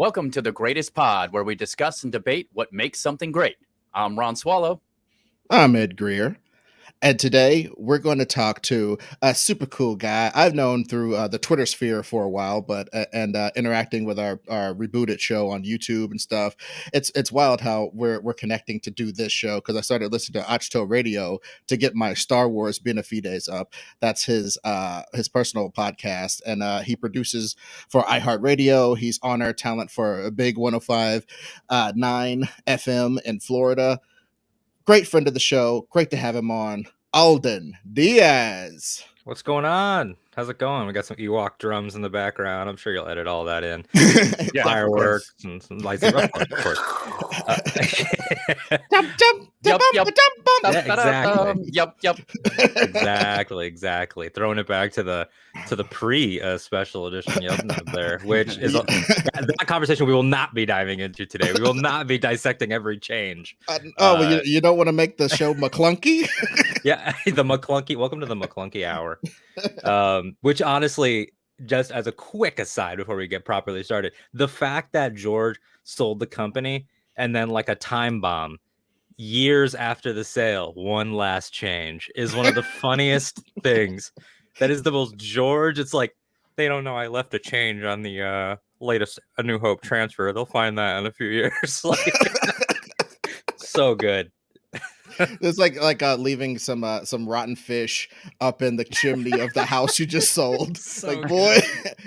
Welcome to the Greatest Pod, where we discuss and debate what makes something great. I'm Ron Swallow. I'm Ed Greer. And today we're going to talk to a super cool guy I've known through the Twitter sphere for a while, but interacting with our rebooted show on YouTube and stuff. It's wild how we're connecting to do this show because I started listening to Ahch-To radio to get my Star Wars Benefides up. That's his personal podcast, and he produces for iHeartRadio. He's on air talent for a big 105.9 FM in Florida. Great friend of the show. Great to have him on. Alden Diaz. What's going on? How's it going? We got some Ewok drums in the background. I'm sure you'll edit all that in. Yeah, fireworks and some lightsaber. Of course. Jump, jump, Yep, yep. Exactly. Yep. Exactly. Throwing it back to the pre special edition there, which is that conversation we will not be diving into today. We will not be dissecting every change. You don't want to make the show McClunky? Yeah, the McClunky. Welcome to the McClunky Hour. Which honestly, just as a quick aside before we get properly started, the fact that George sold the company and then like a time bomb years after the sale, one last change is one of the funniest things. That is the most George. It's like, they don't know I left a change on the latest A New Hope transfer. They'll find that in a few years. Like, so good. It's like leaving some rotten fish up in the chimney of the house you just sold. So like, good. boy,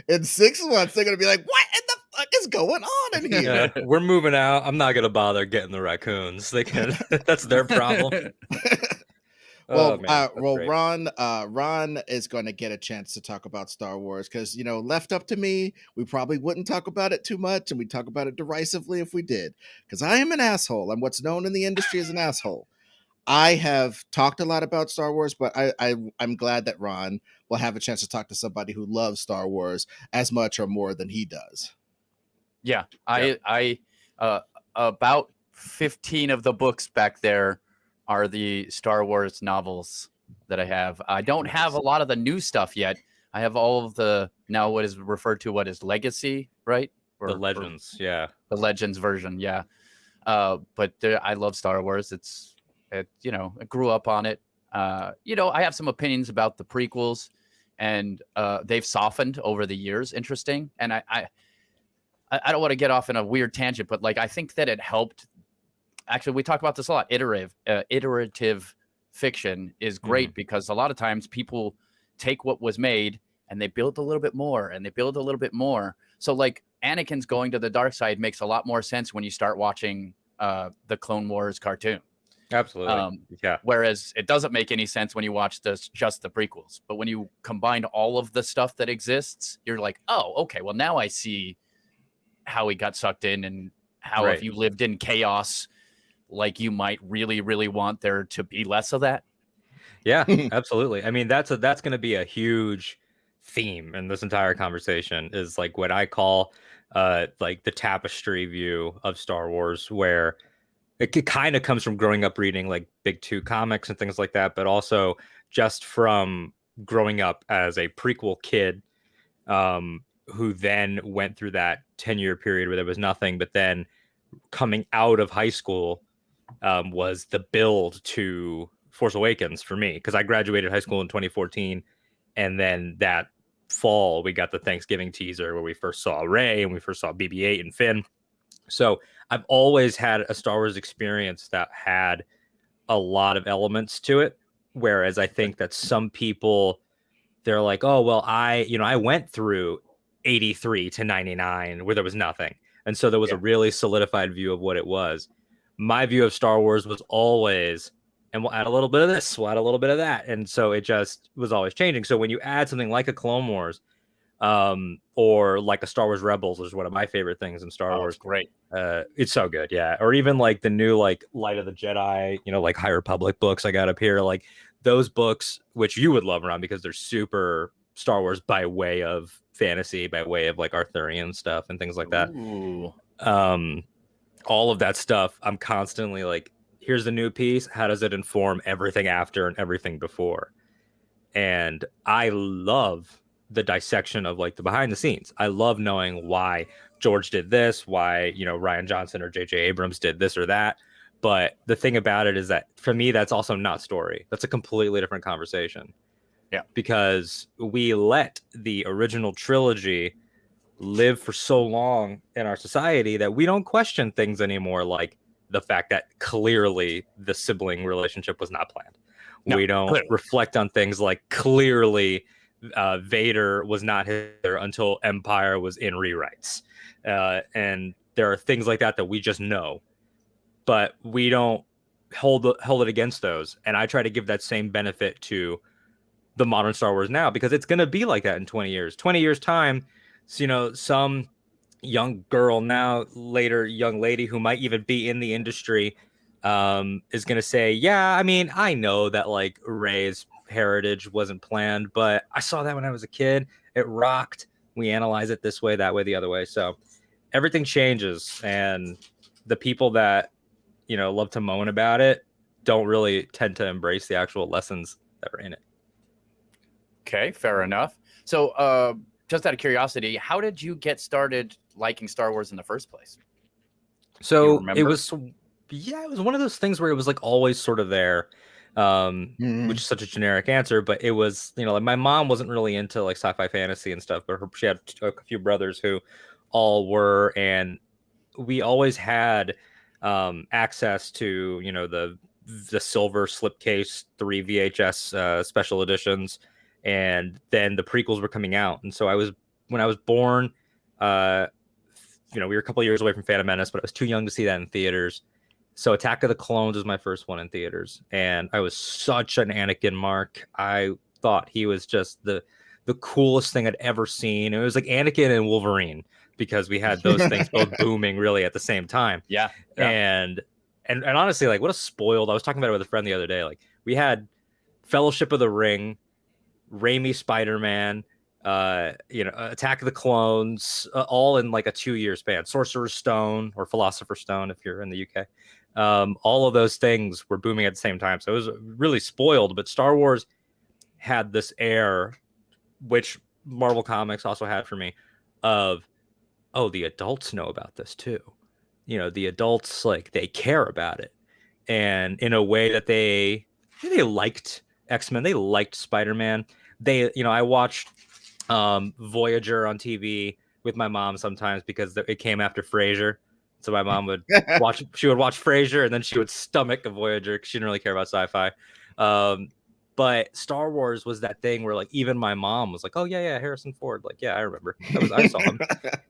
in 6 months they're gonna be like, what in the fuck is going on in here? Yeah, we're moving out. I'm not gonna bother getting the raccoons. They can. That's their problem. Well, Great. Ron is going to get a chance to talk about Star Wars because, left up to me, we probably wouldn't talk about it too much, and we'd talk about it derisively if we did, because I am an asshole. I'm what's known in the industry as an asshole. I have talked a lot about Star Wars, but I'm glad that Ron will have a chance to talk to somebody who loves Star Wars as much or more than he does. Yeah, I about 15 of the books back there are the Star Wars novels that I have. I don't have a lot of the new stuff yet. I have all of the now what is referred to what is Legacy, right? The Legends, yeah. The Legends version, yeah. But I love Star Wars. I grew up on it. I have some opinions about the prequels, and they've softened over the years. Interesting, and I don't want to get off in a weird tangent, but like I think that it helped. Actually, we talk about this a lot. Iterative fiction is great because a lot of times people take what was made and they build a little bit more and they build a little bit more. So like Anakin's going to the dark side makes a lot more sense when you start watching the Clone Wars cartoon. Absolutely. Yeah. Whereas it doesn't make any sense when you watch just the prequels. But when you combine all of the stuff that exists, you're like, oh, okay, well, now I see how he got sucked in and how if you lived in chaos, like you might really, really want there to be less of that. Yeah, absolutely. I mean, that's going to be a huge theme in this entire conversation is like what I call like the tapestry view of Star Wars, where it kind of comes from growing up reading like Big Two comics and things like that, but also just from growing up as a prequel kid who then went through that 10-year period where there was nothing, but then coming out of high school was the build to Force Awakens for me, because I graduated high school in 2014, and then that fall we got the Thanksgiving teaser where we first saw Rey and we first saw BB-8 and Finn. So I've always had a Star Wars experience that had a lot of elements to it. Whereas I think that some people, they're like, oh, well, I went through 83 to 99 where there was nothing. And so there was a really solidified view of what it was. My view of Star Wars was always, and we'll add a little bit of this, we'll add a little bit of that. And so it just was always changing. So when you add something like a Clone Wars, or like a Star Wars Rebels, is one of my favorite things in Star Wars. It's great. It's so good, yeah. Or even like the new like Light of the Jedi, like High Republic books I got up here, like those books, which you would love, Ron, because they're super Star Wars by way of fantasy, by way of like Arthurian stuff and things like that. Ooh. All of that stuff, I'm constantly like, here's the new piece. How does it inform everything after and everything before? And I love the dissection of like the behind the scenes. I love knowing why George did this, why, you know, Ryan Johnson or J.J. Abrams did this or that. But the thing about it is that for me, that's also not story. That's a completely different conversation. Yeah. Because we let the original trilogy live for so long in our society that we don't question things anymore, like the fact that clearly the sibling relationship was not planned. No, we don't clearly. reflect on things like clearly Vader was not here until Empire was in rewrites. And there are things like that that we just know, but we don't hold it against those. And I try to give that same benefit to the modern Star Wars now, because it's going to be like that in 20 years. 20 years time, so, you know, some young girl now, later young lady who might even be in the industry, is going to say, yeah, I mean, I know that like Rey's heritage wasn't planned, but I saw that when I was a kid. It rocked. We analyze it this way, that way, the other way. So everything changes, and the people that, you know, love to moan about it don't really tend to embrace the actual lessons that are in it. Okay, fair enough. So, just out of curiosity, how did you get started liking Star Wars in the first place? So it was, yeah, it was one of those things where it was like always sort of there, which is such a generic answer, but it was, you know, like my mom wasn't really into like sci-fi fantasy and stuff, but she had a few brothers who all were, and we always had access to, you know, the silver slipcase 3 VHS special editions, and then the prequels were coming out, and so when I was born, uh, you know, we were a couple of years away from Phantom Menace, but I was too young to see that in theaters. So Attack of the Clones was my first one in theaters, and I was such an Anakin mark. I thought he was just the coolest thing I'd ever seen. It was like Anakin and Wolverine, because we had those things both booming really at the same time. Yeah. And honestly, like, what a spoiled. I was talking about it with a friend the other day. Like, we had Fellowship of the Ring, Raimi Spider-Man, you know, Attack of the Clones, all in like a 2-year span. Sorcerer's Stone, or Philosopher's Stone if you're in the UK. All of those things were booming at the same time. So it was really spoiled, but Star Wars had this air, which Marvel Comics also had for me, of, oh, the adults know about this too. You know, the adults, like, they care about it. And in a way that they liked X-Men, they liked Spider-Man. They, you know, I watched Voyager on TV with my mom sometimes because it came after Frasier. So my mom would watch Frasier, and then she would stomach a Voyager because she didn't really care about sci-fi. But Star Wars was that thing where, like, even my mom was like, "Oh yeah, Harrison Ford." Like, yeah, I remember. I saw him.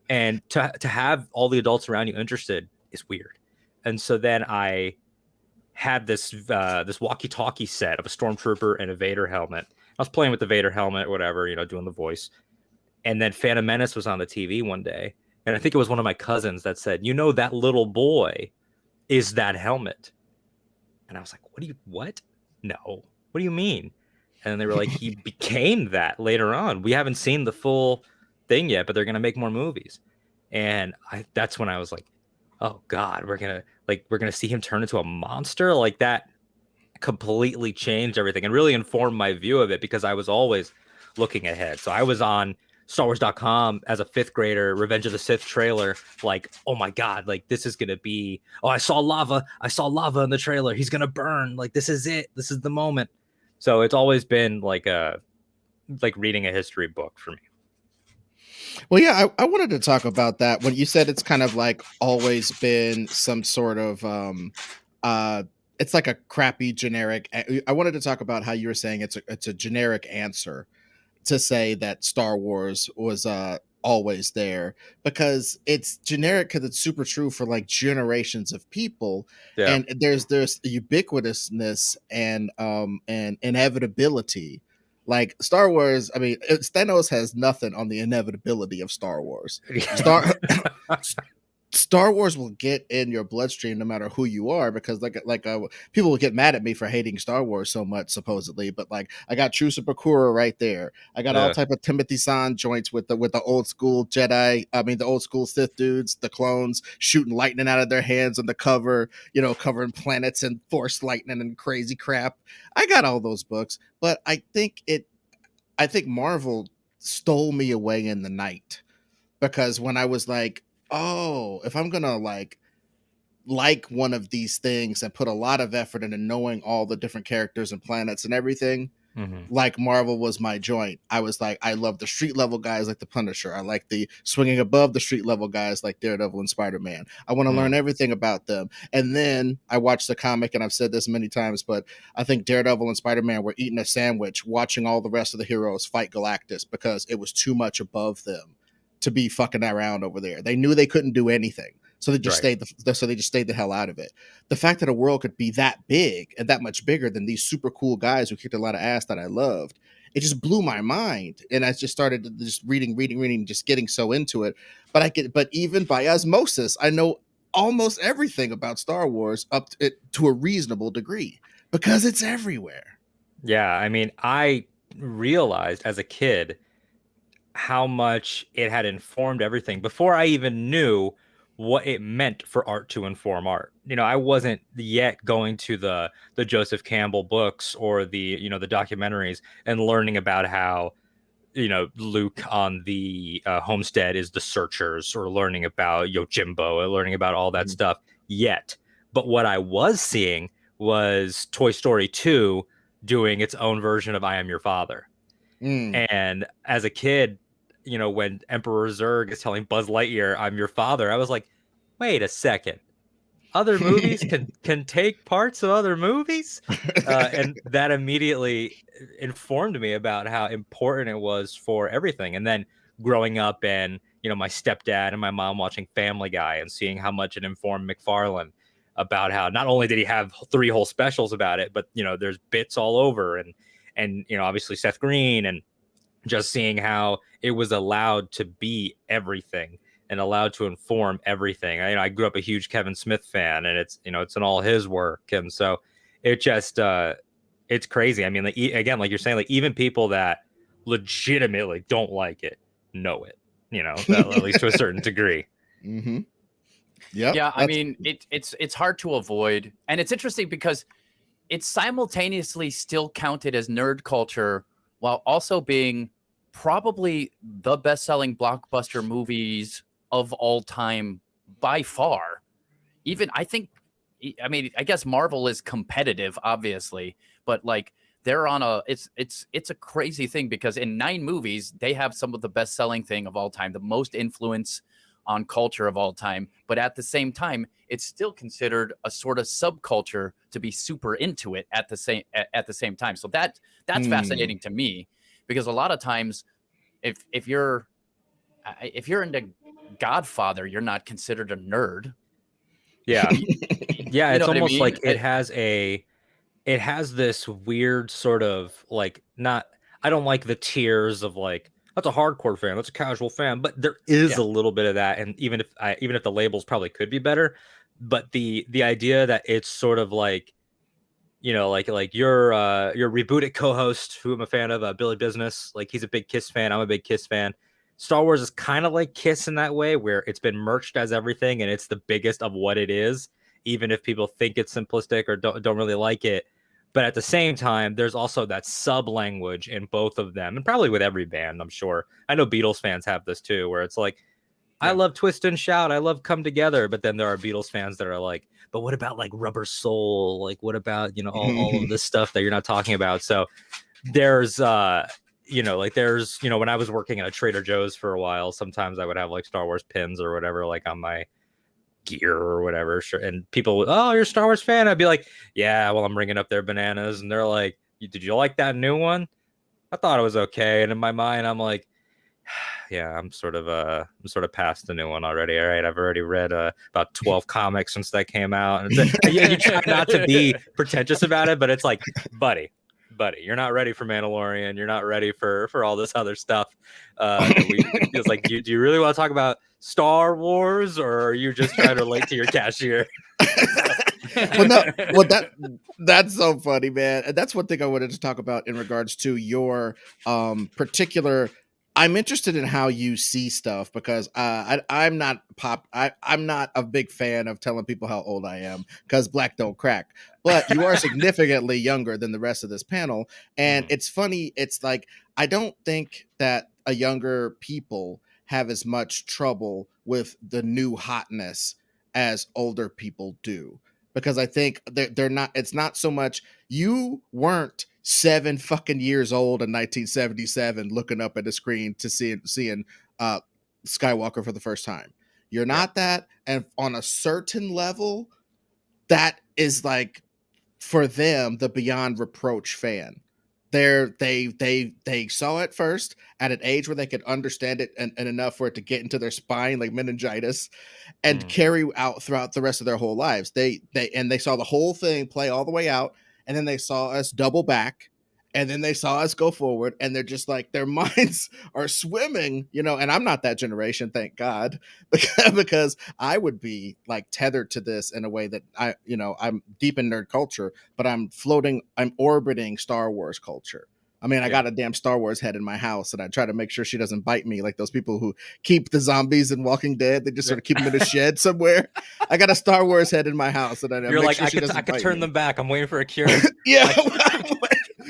And to have all the adults around you interested is weird. And so then I had this walkie-talkie set of a Stormtrooper and a Vader helmet. I was playing with the Vader helmet, whatever, you know, doing the voice. And then Phantom Menace was on the TV one day, and I think it was one of my cousins that said, "You know, that little boy is that helmet." And I was like, what? No. What do you mean? And they were like, he became that later on. We haven't seen the full thing yet, but they're going to make more movies. And that's when I was like, oh God, we're going to see him turn into a monster. Like, that completely changed everything and really informed my view of it, because I was always looking ahead. So I was on StarWars.com as a 5th grader, Revenge of the Sith trailer, like, oh my God, like, this is gonna be, oh, I saw lava in the trailer, he's gonna burn, like, this is it, this is the moment. So it's always been like reading a history book for me. Well, yeah, I wanted to talk about that. When you said it's kind of like always been some sort of it's like a crappy generic. I wanted to talk about how you were saying it's a generic answer to say that Star Wars was always there, because it's generic, because it's super true for like generations of people. Yeah. And there's ubiquitousness and inevitability. Like Star Wars, I mean, Thanos has nothing on the inevitability of Star Wars. Star Wars will get in your bloodstream no matter who you are, because people will get mad at me for hating Star Wars so much, supposedly, but like, I got True Bakura right there. I got all type of Timothy Zahn joints with the old school Jedi. I mean, the old school Sith dudes, the clones shooting lightning out of their hands on the cover, you know, covering planets and force lightning and crazy crap. I got all those books, but I think Marvel stole me away in the night, because when I was like, oh, if I'm gonna like one of these things and put a lot of effort into knowing all the different characters and planets and everything, Mm-hmm. like Marvel was my joint. I was like, I love the street level guys like the Punisher. I like the swinging above the street level guys like Daredevil and Spider-Man. I want to learn everything about them. And then I watched the comic, and I've said this many times, but I think Daredevil and Spider-Man were eating a sandwich watching all the rest of the heroes fight Galactus because it was too much above them to be fucking around over there. They knew they couldn't do anything. So they just Right. stayed the hell out of it. The fact that a world could be that big and that much bigger than these super cool guys who kicked a lot of ass that I loved, it just blew my mind. And I just started just reading, just getting so into it. But even by osmosis, I know almost everything about Star Wars to a reasonable degree because it's everywhere. Yeah, I mean, I realized as a kid how much it had informed everything before I even knew what it meant for art to inform art. You know, I wasn't yet going to the Joseph Campbell books or the documentaries and learning about how Luke on the homestead is the Searchers, or learning about Yojimbo, or learning about all that stuff yet. But what I was seeing was Toy Story 2 doing its own version of I Am Your Father. And as a kid, when Emperor Zurg is telling Buzz Lightyear, I'm your father, I was like, wait a second. Other movies can take parts of other movies? And that immediately informed me about how important it was for everything. And then growing up and, my stepdad and my mom watching Family Guy and seeing how much it informed McFarlane about how not only did he have 3 whole specials about it, but, there's bits all over, and obviously Seth Green, and just seeing how it was allowed to be everything and allowed to inform everything. I grew up a huge Kevin Smith fan, and it's in all his work. And so it just, it's crazy. I mean, again, like you're saying, like even people that legitimately don't like it know it, at least to a certain degree. Mm-hmm. Yep. Yeah, I mean, it's hard to avoid. And it's interesting because it's simultaneously still counted as nerd culture while also being probably the best-selling blockbuster movies of all time by far. Even I guess Marvel is competitive, obviously, but like they're on it's a crazy thing because in 9 movies they have some of the best-selling thing of all time, the most influence on culture of all time, but at the same time it's still considered a sort of subculture to be super into it at the same time. So that's fascinating to me, because a lot of times if you're into Godfather, you're not considered a nerd. Yeah. Yeah, it's almost like it has this weird sort of like, not, I don't like the tiers of like, that's a hardcore fan, that's a casual fan, but there is a little bit of that. And even if the labels probably could be better, but the idea that it's sort of like, like your rebooted co-host, who I'm a fan of, Billy Business, like he's a big Kiss fan, I'm a big Kiss fan. Star Wars is kind of like Kiss in that way, where it's been merched as everything and it's the biggest of what it is, even if people think it's simplistic or don't really like it. But at the same time, there's also that sub language in both of them, and probably with every band, I'm sure. I know Beatles fans have this too, where it's like, I love Twist and Shout, I love Come Together, but then there are Beatles fans that are like, but what about like Rubber Soul? Like, what about, all of this stuff that you're not talking about? So there's, when I was working at a Trader Joe's for a while, sometimes I would have like Star Wars pins or whatever, like on my gear or whatever. Sure. And people would, oh, you're a Star Wars fan? I'd be like, yeah, well, I'm bringing up their bananas. And they're like, did you like that new one? I thought it was okay. And in my mind, I'm like, yeah, I'm sort of past the new one already. All right, I've already read about 12 comics since that came out. And you try not to be pretentious about it, but it's like, buddy, you're not ready for Mandalorian. You're not ready for all this other stuff. It's like, do you really want to talk about Star Wars, or are you just trying to relate to your cashier? That's so funny, man. And that's one thing I wanted to talk about in regards to your particular. I'm interested in how you see stuff, because I'm not a big fan of telling people how old I am, because black don't crack. But you are significantly younger than the rest of this panel, and it's funny. It's like, I don't think that a younger people have as much trouble with the new hotness as older people do, because I think they're not. It's not so much you weren't 7 fucking years old in 1977 looking up at the screen to seeing Skywalker for the first time. You're not that, and on a certain level, that is like for them the beyond reproach fan. They saw it first at an age where they could understand it and enough for it to get into their spine like meningitis and carry out throughout the rest of their whole lives. They saw the whole thing play all the way out, and then they saw us double back, and then they saw us go forward, and they're just like their minds are swimming, and I'm not that generation, thank God, because I would be like tethered to this in a way that I'm deep in nerd culture, but I'm orbiting Star Wars culture. I mean, I got a damn Star Wars head in my house, and I try to make sure she doesn't bite me like those people who keep the zombies in Walking Dead. They just sort of keep them in a shed somewhere. I got a Star Wars head in my house, and You're like, sure I could turn them back. I'm waiting for a cure. Yeah,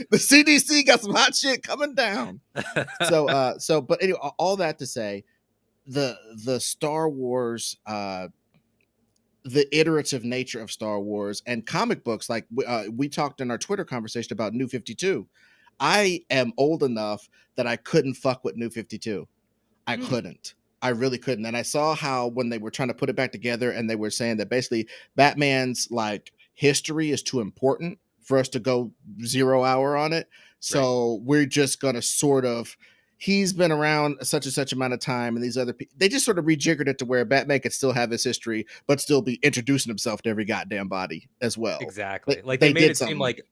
the CDC got some hot shit coming down. But anyway, all that to say, the Star Wars, the iterative nature of Star Wars and comic books, like we talked in our Twitter conversation about New 52. I am old enough that I couldn't fuck with New 52. I couldn't. I really couldn't. And I saw how when they were trying to put it back together, and they were saying that basically Batman's like history is too important for us to go 0 hour on it. So we're just going to sort of, he's been around such and such amount of time, and these other people, they just sort of rejiggered it to where Batman could still have his history, but still be introducing himself to every goddamn body as well. Exactly. Like they made it seem like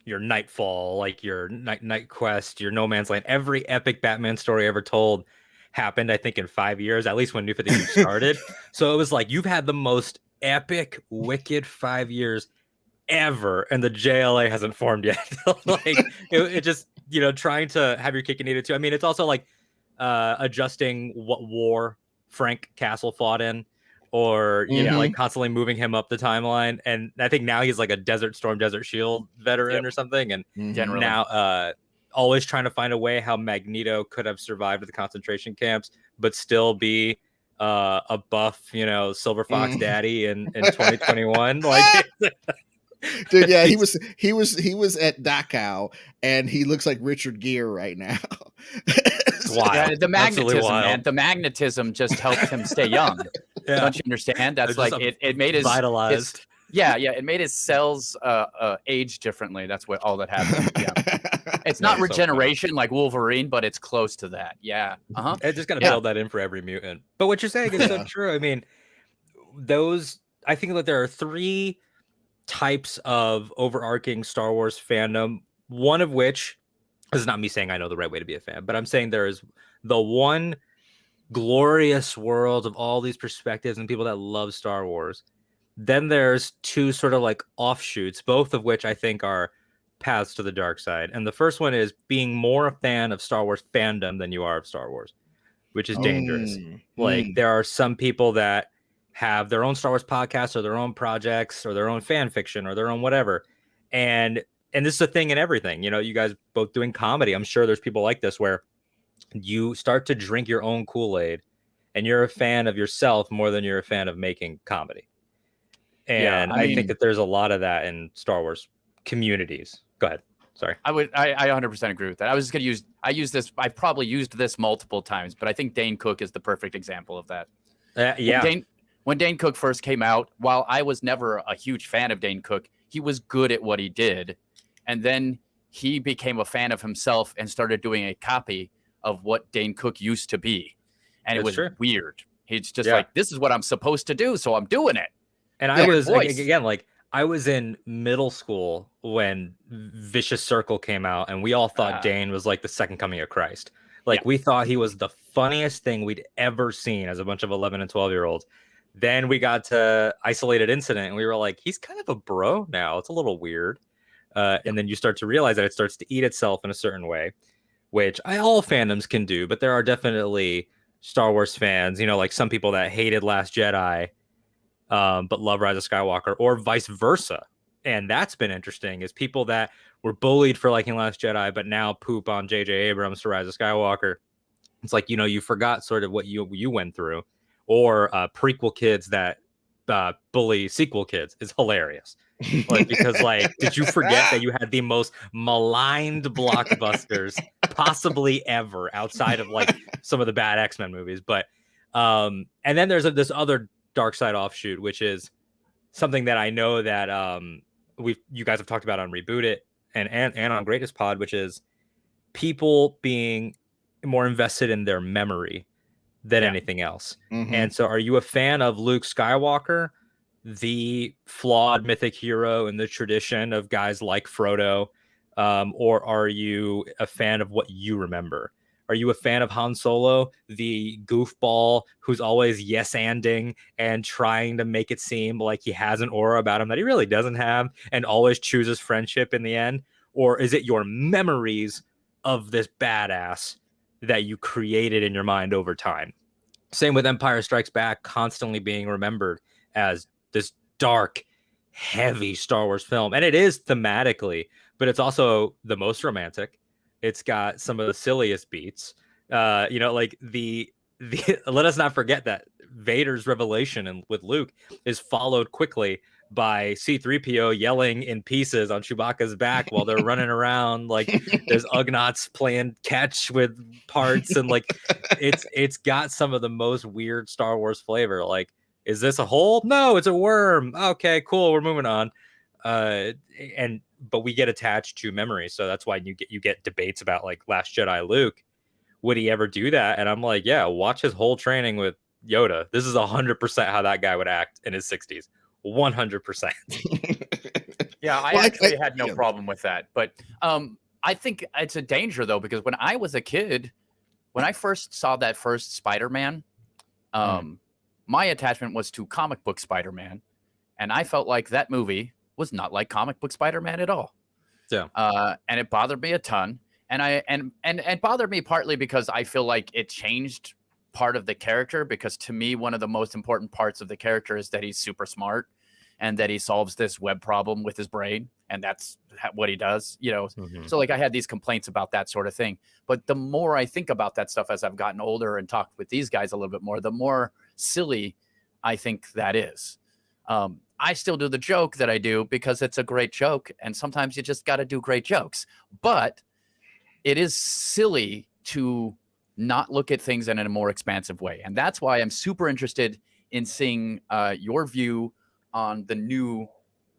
your Nightfall, like your Night Quest, your No Man's Land, every epic Batman story ever told happened, I think, in 5 years, at least when New 52 started. So it was like, you've had the most epic, wicked 5 years ever, and the JLA hasn't formed yet. Like it just, trying to have your cake and eat it too. I mean, it's also like adjusting what war Frank Castle fought in, or like constantly moving him up the timeline. And I think now he's like a Desert Storm, Desert Shield veteran or something. And now always trying to find a way how Magneto could have survived the concentration camps, but still be a buff, Silver Fox daddy in 2021. Like, dude, yeah, he was at Dachau, and he looks like Richard Gere right now. Wild. Yeah, the magnetism, man. The magnetism just helped him stay young. Don't you understand? That's like it made his vitalized. It made his cells age differently. That's what all that happened. Yeah. It's not regeneration like Wolverine, but it's close to that. Yeah. I just got to build that in for every mutant. But what you're saying is so true. I mean, I think that there are 3 types of overarching Star Wars fandom, one of which is not me saying I know the right way to be a fan, but I'm saying there is the one glorious world of all these perspectives and people that love Star Wars. Then there's 2 sort of like offshoots, both of which I think are paths to the dark side. And the first one is being more a fan of Star Wars fandom than you are of Star Wars, which is dangerous. Like there are some people that have their own Star Wars podcasts or their own projects or their own fan fiction or their own whatever. And this is a thing in everything. You guys both doing comedy. I'm sure there's people like this where you start to drink your own Kool-Aid and you're a fan of yourself more than you're a fan of making comedy. And I think that there's a lot of that in Star Wars communities. Go ahead. Sorry. I 100% agree with that. I was just going to I've probably used this multiple times, but I think Dane Cook is the perfect example of that. When Dane Cook first came out, while I was never a huge fan of Dane Cook, he was good at what he did. And then he became a fan of himself and started doing a copy of what Dane Cook used to be. And it was weird. He's just like, this is what I'm supposed to do, so I'm doing it. And I was, again, like, I was in middle school when Vicious Circle came out, and we all thought Dane was like the second coming of Christ. Like, we thought he was the funniest thing we'd ever seen as a bunch of 11 and 12-year-olds. Then we got to Isolated Incident, and we were like, he's kind of a bro now. It's a little weird. And then you start to realize that it starts to eat itself in a certain way, which all fandoms can do. But there are definitely Star Wars fans, like some people that hated Last Jedi, but love Rise of Skywalker, or vice versa. And that's been interesting, is people that were bullied for liking Last Jedi, but now poop on J.J. Abrams for Rise of Skywalker. It's like, you forgot sort of what you went through, or prequel kids that bully sequel kids is hilarious. Like, because like, did you forget that you had the most maligned blockbusters possibly ever outside of like some of the bad X-Men movies? But and then there's this other dark side offshoot, which is something that I know that you guys have talked about on Reboot It and on Greatest Pod, which is people being more invested in their memory than anything else. Mm-hmm. And so, are you a fan of Luke Skywalker, the flawed mythic hero in the tradition of guys like Frodo, or are you a fan of what you remember? Are you a fan of Han Solo, the goofball who's always yes-anding and trying to make it seem like he has an aura about him that he really doesn't have, and always chooses friendship in the end? Or is it your memories of this badass that you created in your mind over time? Same with Empire Strikes Back, constantly being remembered as this dark, heavy Star Wars film. And it is thematically, but it's also the most romantic. It's got some of the silliest beats. Like the let us not forget that Vader's revelation with Luke is followed quickly by C-3PO yelling in pieces on Chewbacca's back while they're running around. Like, there's Ugnaughts playing catch with parts, and like it's got some of the most weird Star Wars flavor. Like, is this a hole? No, it's a worm. Okay, cool. We're moving on. But we get attached to memories, so that's why you get debates about like Last Jedi Luke. Would he ever do that? And I'm like, yeah, watch his whole training with Yoda. This is 100% how that guy would act in his 60s. 100%. Yeah, I actually had no problem with that. But I think it's a danger, though, because when I was a kid, when I first saw that first Spider-Man, my attachment was to comic book Spider-Man. And I felt like that movie was not like comic book Spider-Man at all. Yeah. And it bothered me a ton. And it bothered me partly because I feel like it changed part of the character, because to me, one of the most important parts of the character is that he's super smart and that he solves this web problem with his brain. And that's what he does, So like, I had these complaints about that sort of thing. But the more I think about that stuff as I've gotten older and talked with these guys a little bit more, the more silly I think that is. I still do the joke that I do because it's a great joke. And sometimes you just got to do great jokes. But it is silly to not look at things in a more expansive way. And that's why I'm super interested in seeing your view on the new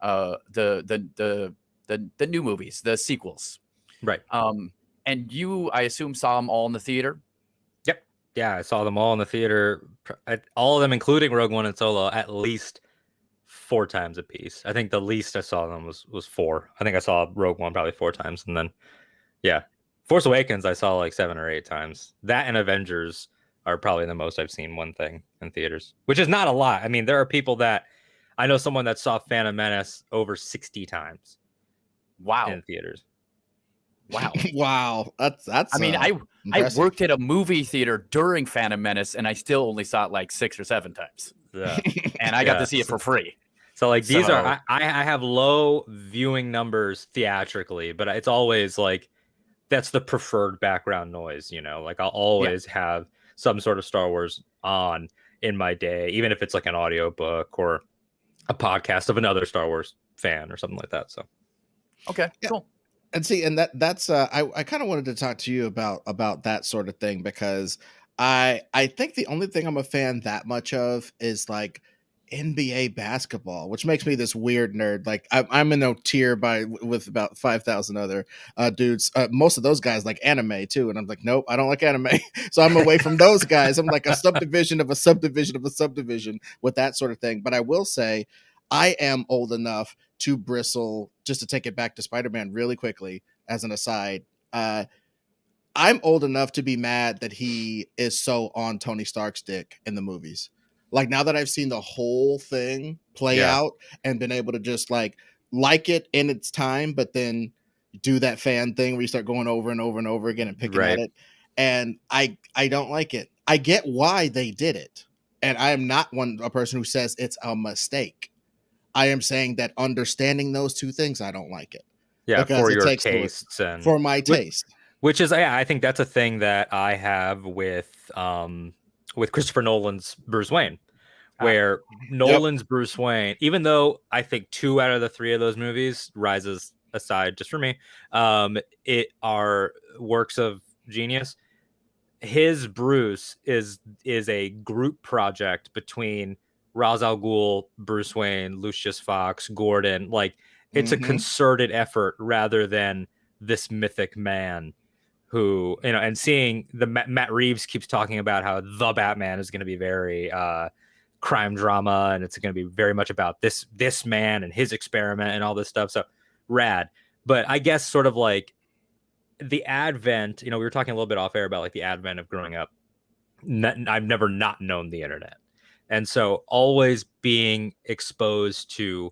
the new movies, the sequels. Right. And you, I assume, saw them all in the theater? Yep. Yeah, I saw them all in the theater. All of them, including Rogue One and Solo, at least 4 times a piece. I think the least I saw them was 4. I think I saw Rogue One probably 4 times. And then, yeah, Force Awakens I saw like 7 or 8 times. That and Avengers are probably the most I've seen one thing in theaters, which is not a lot. I mean, there are people that I know someone that saw Phantom Menace over 60 times. Wow. In theaters. Wow. Wow. That's I mean, I worked at a movie theater during Phantom Menace, and I still only saw it like 6 or 7 times. Yeah. And I got to see it for free. So like, these are I have low viewing numbers theatrically, but it's always like, that's the preferred background noise, like I'll always have some sort of Star Wars on in my day, even if it's like an audiobook or a podcast of another Star Wars fan or something like that. So okay, cool. And see, and that's I kind of wanted to talk to you about that sort of thing, because I think the only thing I'm a fan that much of is like NBA basketball, which makes me this weird nerd. Like, I'm in a tier with about 5,000 other dudes. Most of those guys like anime too, and I'm like, nope, I don't like anime. So I'm away from those guys. I'm like a subdivision of a subdivision of a subdivision with that sort of thing. But I will say, I am old enough to bristle, just to take it back to Spider-Man really quickly as an aside. I'm old enough to be mad that he is so on Tony Stark's dick in the movies. Like, now that I've seen the whole thing play out and been able to just like it in its time, but then do that fan thing where you start going over and over and over again and picking at it. And I don't like it. I get why they did it. And I am not a person who says it's a mistake. I am saying that understanding those two things, I don't like it. Yeah, because for it your takes tastes and for my taste. Which is, yeah, I think that's a thing that I have with Christopher Nolan's Bruce Wayne, Ah, where Yep. Nolan's Bruce Wayne, even though I think 2 out of the 3 of those movies, Rises aside, just for me, it are works of genius. His Bruce is a group project between Ra's al Ghul, Bruce Wayne, Lucius Fox, Gordon. Like, it's a Mm-hmm. concerted effort rather than this mythic man who, and seeing the Matt Reeves keeps talking about how the Batman is going to be very crime drama, and it's going to be very much about this man and his experiment and all this stuff. So rad. But I guess sort of like the advent, we were talking a little bit off air about like the advent of growing up. I've never not known the internet. And so always being exposed to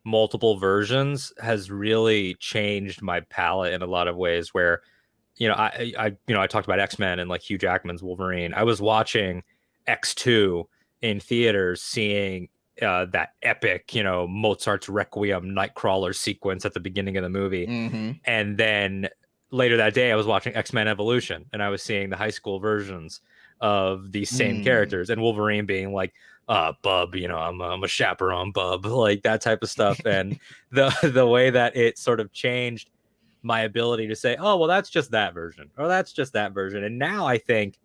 multiple versions has really changed my palette in a lot of ways where, I talked about X-Men and like Hugh Jackman's Wolverine. I was watching X-To in theaters, seeing that epic, Mozart's Requiem Nightcrawler sequence at the beginning of the movie. Mm-hmm. And then later that day, I was watching X-Men Evolution, and I was seeing the high school versions of these same Mm. characters, and Wolverine being like, Bub, I'm a chaperone, Bub, like that type of stuff. And the way that it sort of changed my ability to say, oh, well, that's just that version, or that's just that version. And now I think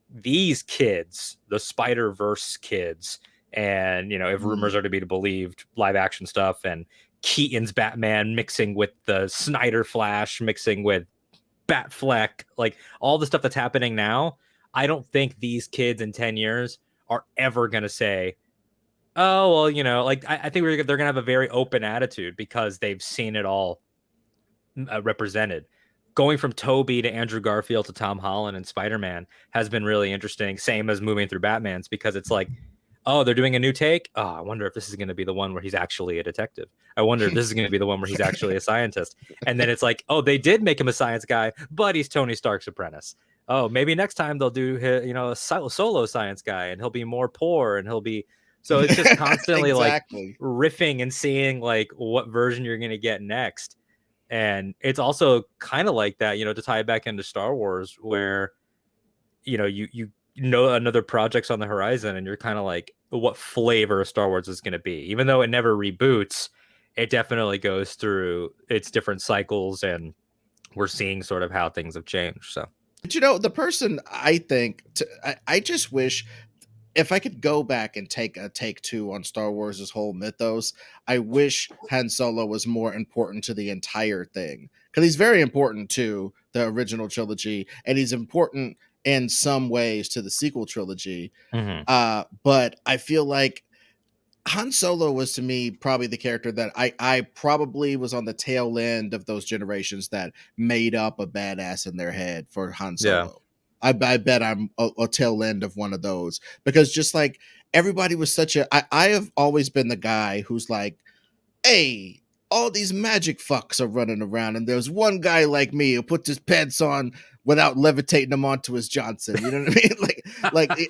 these kids, the Spider-Verse kids, and if Mm. rumors are to be believed, live action stuff and Keaton's Batman mixing with the Snyder Flash, mixing with Batfleck, like all the stuff that's happening now, I don't think these kids in 10 years are ever going to say, oh, well, like I think they're going to have a very open attitude because they've seen it all represented. Going from Toby to Andrew Garfield to Tom Holland and Spider-Man has been really interesting. Same as moving through Batman's, because it's like, oh, they're doing a new take. Oh, I wonder if this is going to be the one where he's actually a detective. I wonder if this is going to be the one where he's actually a scientist. And then it's like, oh, they did make him a science guy, but he's Tony Stark's apprentice. Oh, maybe next time they'll do, a solo science guy, and he'll be more poor, and he'll be. So it's just constantly like Exactly. riffing and seeing like what version you're going to get next. And it's also kind of like that, to tie it back into Star Wars, where you know another project's on the horizon, and you're kind of like, what flavor of Star Wars is going to be. Even though it never reboots, it definitely goes through its different cycles, and we're seeing sort of how things have changed. So, But the person I think, I just wish if I could go back and take a take two on Star Wars' whole mythos, I wish Han Solo was more important to the entire thing. Because he's very important to the original trilogy, and he's important in some ways to the sequel trilogy. But I feel like Han Solo was to me probably the character that I probably was on the tail end of those generations that made up a badass in their head for Han yeah. Solo. I bet I'm a tail end of one of those, because just like everybody was I have always been the guy who's like, hey, all these magic fucks are running around, and there's one guy like me who puts his pants on without levitating them onto his Johnson. You know what I mean?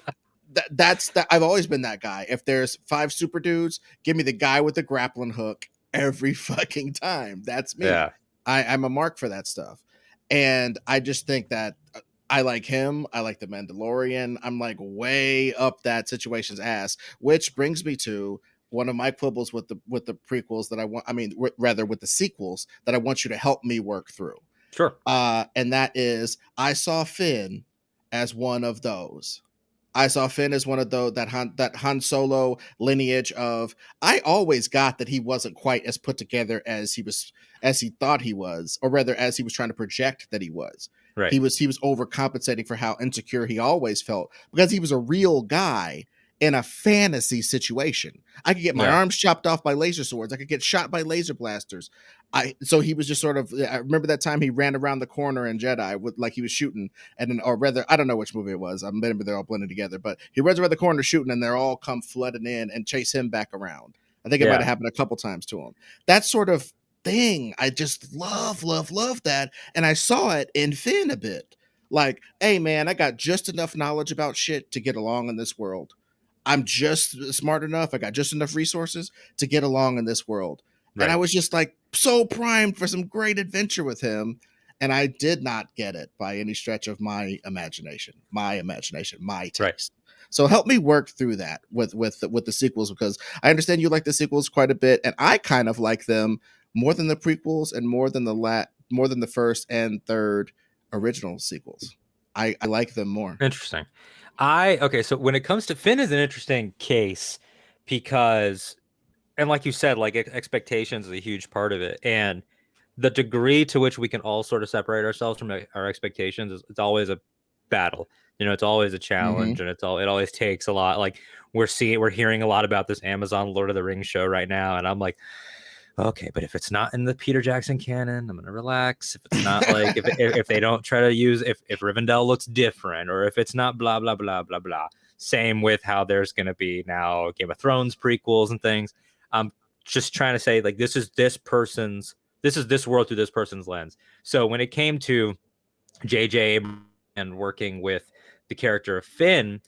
That's that. I've always been that guy. If there's 5 super dudes, give me the guy with the grappling hook every fucking time. That's me. Yeah. I'm a mark for that stuff. And I just think that I like him. I like the Mandalorian. I'm like way up that situation's ass, which brings me to one of my quibbles with the prequels that I want. I mean, rather with the sequels that I want you to help me work through. Sure. And that is, I saw Finn as one of those. I saw Finn as one of those that Han Solo lineage of. I always got that he wasn't quite as put together as he thought he was, or rather as he was trying to project that he was. Right. He was overcompensating for how insecure he always felt, because he was a real guy in a fantasy situation. I could get my Yeah. arms chopped off by laser swords. I could get shot by laser blasters. So he was just sort of. I remember that time he ran around the corner in Jedi with like he was shooting, and then, or rather, I don't know which movie it was. I remember they're all blended together, but he runs around the corner shooting, and they're all come flooding in and chase him back around. I think it might Yeah. have happened a couple times to him. That sort of thing, I just love that, and I saw it in Finn a bit. Like, hey man, I got just enough knowledge about shit to get along in this world. I'm just smart enough. I got just enough resources to get along in this world. And I Right. was just like so primed for some great adventure with him. and I did not get it by any stretch of my imagination, my Right. taste. So help me work through that with the sequels, because I understand you like the sequels quite a bit, and I kind of like them more than the prequels and more than the first and third original sequels. I like them more. Interesting. Okay, so when it comes to Finn is an interesting case because, and like you said, like expectations is a huge part of it. And the degree to which we can all sort of separate ourselves from our expectations is it's always a battle. It's always a challenge, and it always takes a lot. Like we're hearing a lot about this Amazon Lord of the Rings show right now, and I'm like, okay, but if it's not in the Peter Jackson canon, I'm gonna relax. If it's not like if they don't try to use if Rivendell looks different, or if it's not blah blah blah blah blah. Same with how there's gonna be now Game of Thrones prequels and things. I'm just trying to say like this is this world through this person's lens. So when it came to JJ and working with the character of Finn,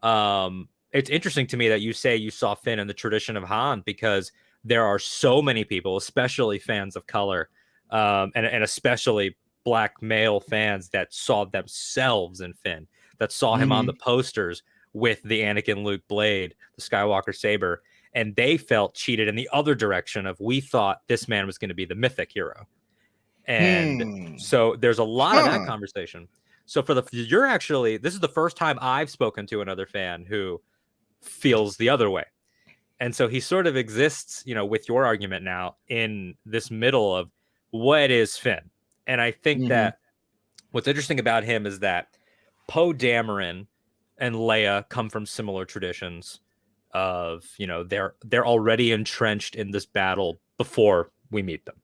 it's interesting to me that you say you saw Finn in the tradition of Han, because there are so many people, especially fans of color, and especially black male fans, that saw themselves in Finn, that saw him on the posters with the Anakin Luke blade, the Skywalker saber, and they felt cheated in the other direction of we thought this man was going to be the mythic hero. And so there's a lot of that conversation. So you're actually, this is the first time I've spoken to another fan who feels the other way. And so he sort of exists, with your argument now in this middle of what is Finn. And I think that what's interesting about him is that Poe Dameron and Leia come from similar traditions of, they're already entrenched in this battle before we meet them.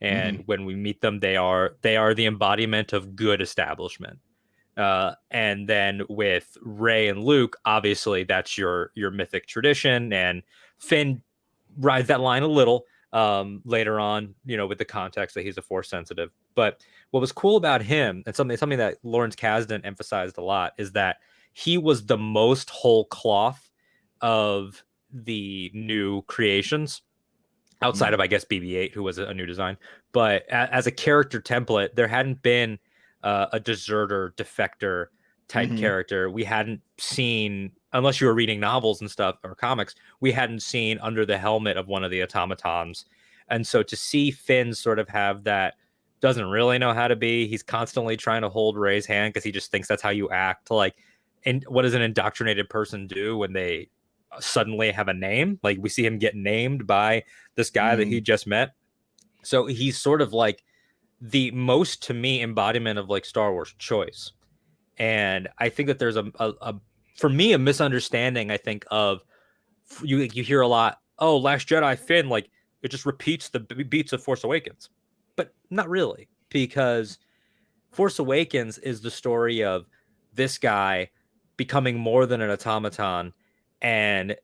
And when we meet them, they are the embodiment of good establishment. And then with Rey and Luke, obviously that's your mythic tradition, and Finn rides that line a little later on, with the context that he's a Force sensitive. But what was cool about him, and something that Lawrence Kasdan emphasized a lot, is that he was the most whole cloth of the new creations, outside of, I guess, BB-8, who was a new design. But as a character template, there hadn't been a deserter, defector type character. We hadn't seen, unless you were reading novels and stuff or comics, we hadn't seen under the helmet of one of the automatons. And so to see Finn sort of have that, doesn't really know how to be. He's constantly trying to hold Rey's hand because he just thinks that's how you act. Like, and what does an indoctrinated person do when they suddenly have a name? Like, we see him get named by this guy that he just met. So he's sort of like the most, to me, embodiment of like Star Wars choice. And I think that there's for me, a misunderstanding, I think, of you hear a lot, oh, Last Jedi Finn, like it just repeats the beats of Force Awakens. But not really, because Force Awakens is the story of this guy becoming more than an automaton and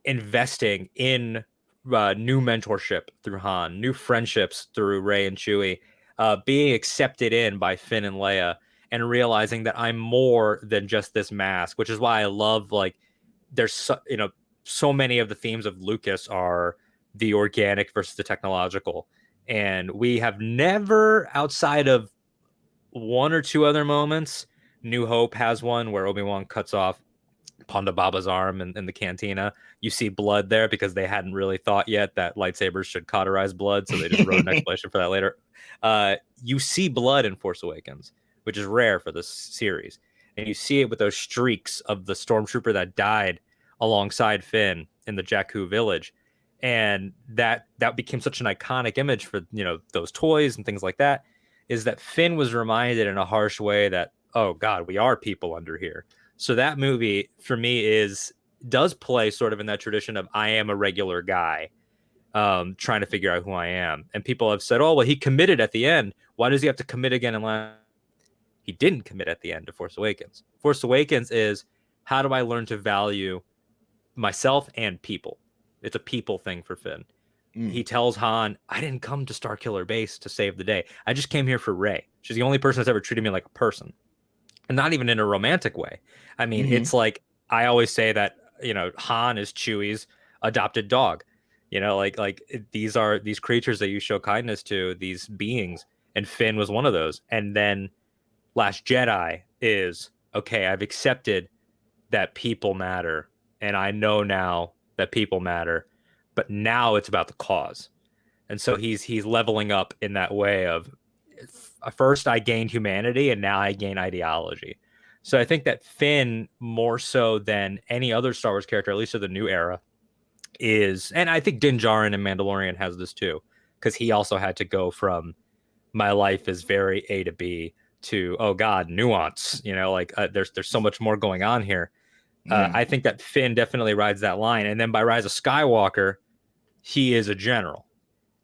investing in new mentorship through Han, new friendships through Rey and Chewie, being accepted in by Finn and Leia, and realizing that I'm more than just this mask, which is why I love, like, there's so many of the themes of Lucas are the organic versus the technological. And we have never, outside of one or two other moments, New Hope has one where Obi-Wan cuts off Ponda Baba's arm in the cantina. You see blood there because they hadn't really thought yet that lightsabers should cauterize blood, so they just wrote an explanation for that later. You see blood in Force Awakens, which is rare for this series. And you see it with those streaks of the stormtrooper that died alongside Finn in the Jakku village. And that became such an iconic image for, those toys and things like that, is that Finn was reminded in a harsh way that, oh God, we are people under here. So that movie for me does play sort of in that tradition of I am a regular guy, trying to figure out who I am. And people have said, oh, well, he committed at the end. Why does he have to commit again? He didn't commit at the end of Force Awakens. Force Awakens is, how do I learn to value myself and people? It's a people thing for Finn. He tells Han, I didn't come to Starkiller Base to save the day. I just came here for Rey. She's the only person that's ever treated me like a person. And not even in a romantic way. I mean, it's like, I always say that, Han is Chewie's adopted dog. Like these are these creatures that you show kindness to, these beings, and Finn was one of those. And then Last Jedi is, okay, I've accepted that people matter, and I know now that people matter, but now it's about the cause. And so he's leveling up in that way of, first I gained humanity and now I gain ideology. So I think that Finn, more so than any other Star Wars character, at least of the new era, is, and I think Din Djarin in Mandalorian has this too, because he also had to go from my life is very A to B to, oh God, nuance. Like there's so much more going on here. I think that Finn definitely rides that line. And then by Rise of Skywalker, he is a general,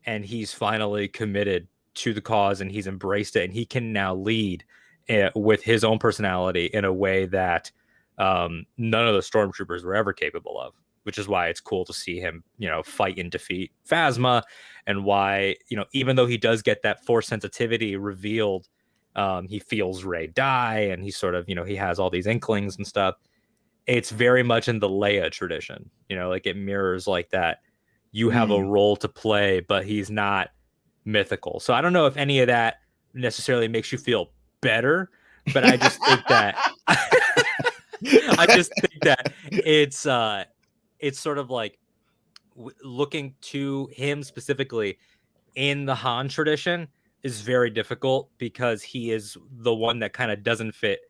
and he's finally committed to the cause, and he's embraced it, and he can now lead with his own personality in a way that none of the stormtroopers were ever capable of, which is why it's cool to see him, fight and defeat Phasma, and why, even though he does get that force sensitivity revealed, he feels Rey die, and he sort of, he has all these inklings and stuff. It's very much in the Leia tradition, like it mirrors like that. You have a role to play, but he's not mythical. So I don't know if any of that necessarily makes you feel better, but I just think that it's sort of like looking to him specifically in the Han tradition is very difficult, because he is the one that kind of doesn't fit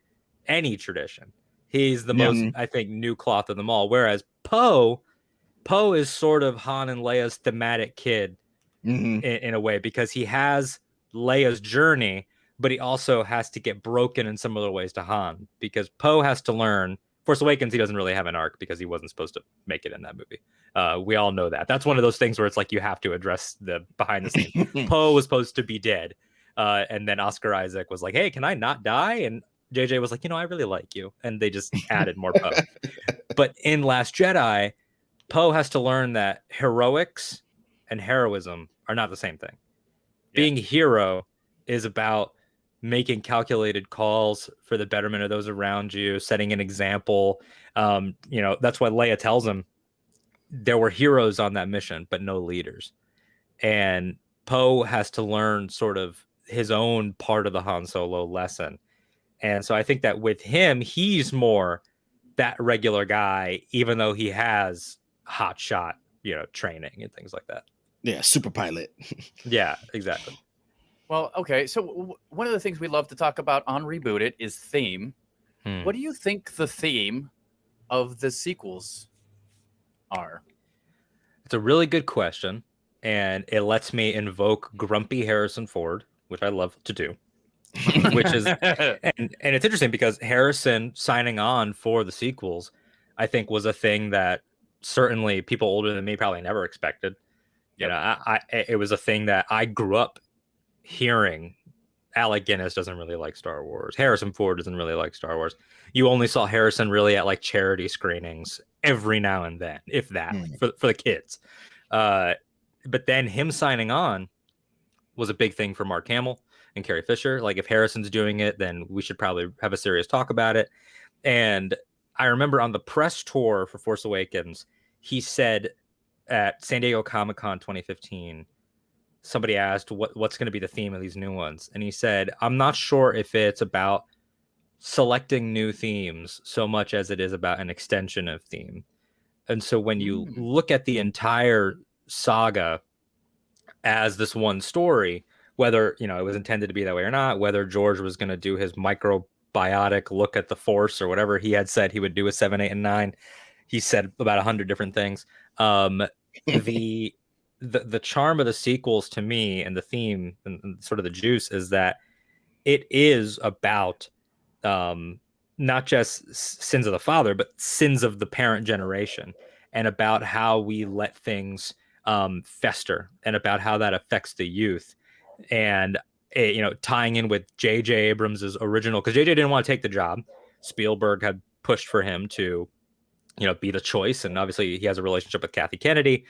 any tradition. He's the most, I think, new cloth of them all. Whereas Poe is sort of Han and Leia's thematic kid in a way, because he has Leia's journey, but he also has to get broken in similar ways to Han, because Poe has to learn. Force Awakens, he doesn't really have an arc because he wasn't supposed to make it in that movie. We all know that. That's one of those things where it's like you have to address the behind the scenes. Poe was supposed to be dead. And then Oscar Isaac was like, hey, can I not die? And JJ was like, I really like you. And they just added more Poe. But in Last Jedi, Poe has to learn that heroics and heroism are not the same thing. Yeah. Being a hero is about making calculated calls for the betterment of those around you, setting an example. That's why Leia tells him there were heroes on that mission, but no leaders. And Poe has to learn sort of his own part of the Han Solo lesson. And so I think that with him, he's more that regular guy, even though he has hotshot, training and things like that. Yeah, super pilot. Yeah, exactly. Well, okay. So one of the things we love to talk about on Reboot It is theme. What do you think the theme of the sequels are? It's a really good question, and it lets me invoke grumpy Harrison Ford, which I love to do. Which is and it's interesting because Harrison signing on for the sequels, I think, was a thing that certainly people older than me probably never expected. It was a thing that I grew up hearing. Alec Guinness doesn't really like Star Wars. Harrison Ford doesn't really like Star Wars. You only saw Harrison really at like charity screenings every now and then, if that, for the kids. But then him signing on was a big thing for Mark Hamill and Carrie Fisher. Like, if Harrison's doing it, then we should probably have a serious talk about it. And I remember on the press tour for Force Awakens, he said at San Diego Comic-Con 2015, somebody asked what's going to be the theme of these new ones. And he said, I'm not sure if it's about selecting new themes so much as it is about an extension of theme. And so when you look at the entire saga as this one story, whether, it was intended to be that way or not, whether George was going to do his microbiotic look at the Force or whatever he had said he would do with 7, 8, and 9, he said about 100 different things. The charm of the sequels to me, and the theme and sort of the juice, is that it is about not just sins of the father, but sins of the parent generation, and about how we let things fester, and about how that affects the youth. And tying in with J.J. Abrams's original, because J.J. didn't want to take the job. Spielberg had pushed for him to, be the choice, and obviously he has a relationship with Kathy Kennedy.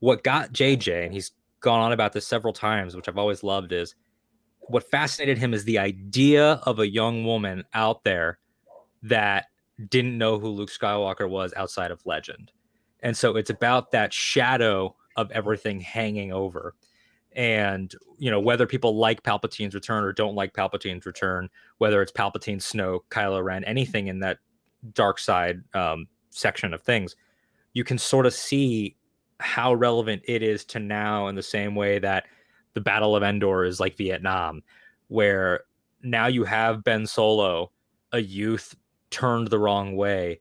What got J.J., and he's gone on about this several times, which I've always loved, is what fascinated him is the idea of a young woman out there that didn't know who Luke Skywalker was outside of legend. And so it's about that shadow of everything hanging over. And, you know, whether people like Palpatine's return or don't like Palpatine's return, whether it's Palpatine, Snoke, Kylo Ren, anything in that dark side section of things, you can sort of see how relevant it is to now, in the same way that the Battle of Endor is like Vietnam, where now you have Ben Solo, a youth turned the wrong way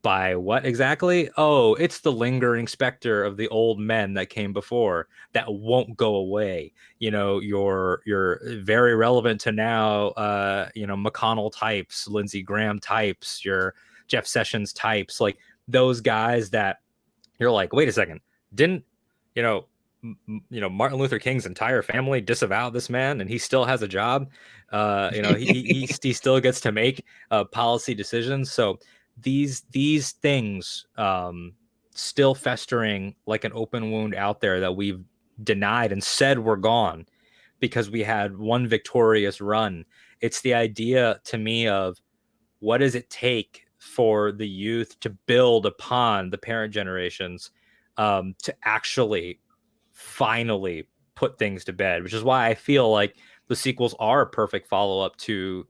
by what exactly? Oh, it's the lingering specter of the old men that came before that won't go away. You know, you're very relevant to now, you know, McConnell types, Lindsey Graham types, your Jeff Sessions types, like those guys that you're like, wait a second, didn't, you know, you know, Martin Luther King's entire family disavow this man and he still has a job? You know, he still gets to make policy decisions. So these things still festering like an open wound out there that we've denied and said were gone because we had one victorious run. It's the idea to me of, what does it take for the youth to build upon the parent generations, to actually finally put things to bed, which is why I feel like the sequels are a perfect follow-up to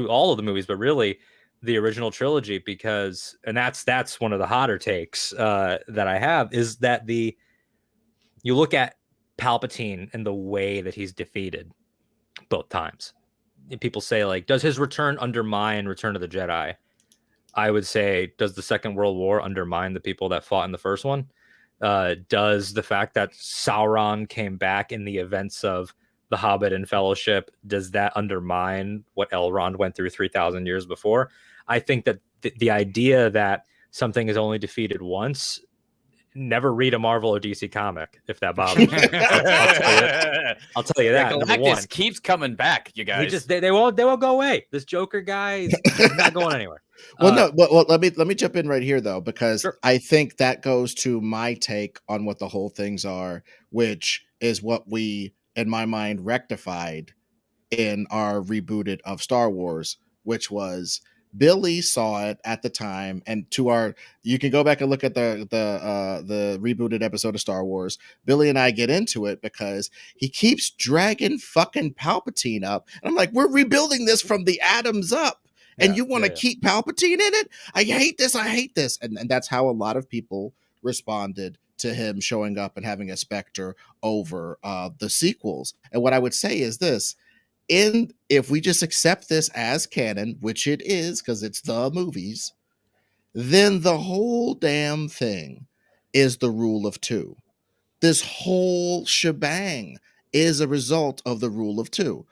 all of the movies, but really the original trilogy, because, and that's one of the hotter takes that I have, is that you look at Palpatine and the way that he's defeated both times. And people say, like, does his return undermine Return of the Jedi? I would say, does the Second World War undermine the people that fought in the first one? Does the fact that Sauron came back in the events of The Hobbit and Fellowship, does that undermine what Elrond went through 3,000 years before? I think that the idea that something is only defeated once, never read a Marvel or DC comic if that bothers you. I'll tell you that. Number one, Galactus keeps coming back, you guys. They won't go away. This Joker guy is not going anywhere. Well, let me jump in right here though, because Sure. I think that goes to my take on what the whole things are, which is what we, in my mind, rectified in our rebooted of Star Wars, which was Billy saw it at the time, and you can go back and look at the rebooted episode of Star Wars. Billy and I get into it because he keeps dragging fucking Palpatine up, and I'm like, we're rebuilding this from the atoms up. And you want to keep Palpatine in it? I hate this. And that's how a lot of people responded to him showing up and having a specter over the sequels. And what I would say is this: if we just accept this as canon, which it is because it's the movies, then the whole damn thing is the rule of two. This whole shebang is a result of the rule of two.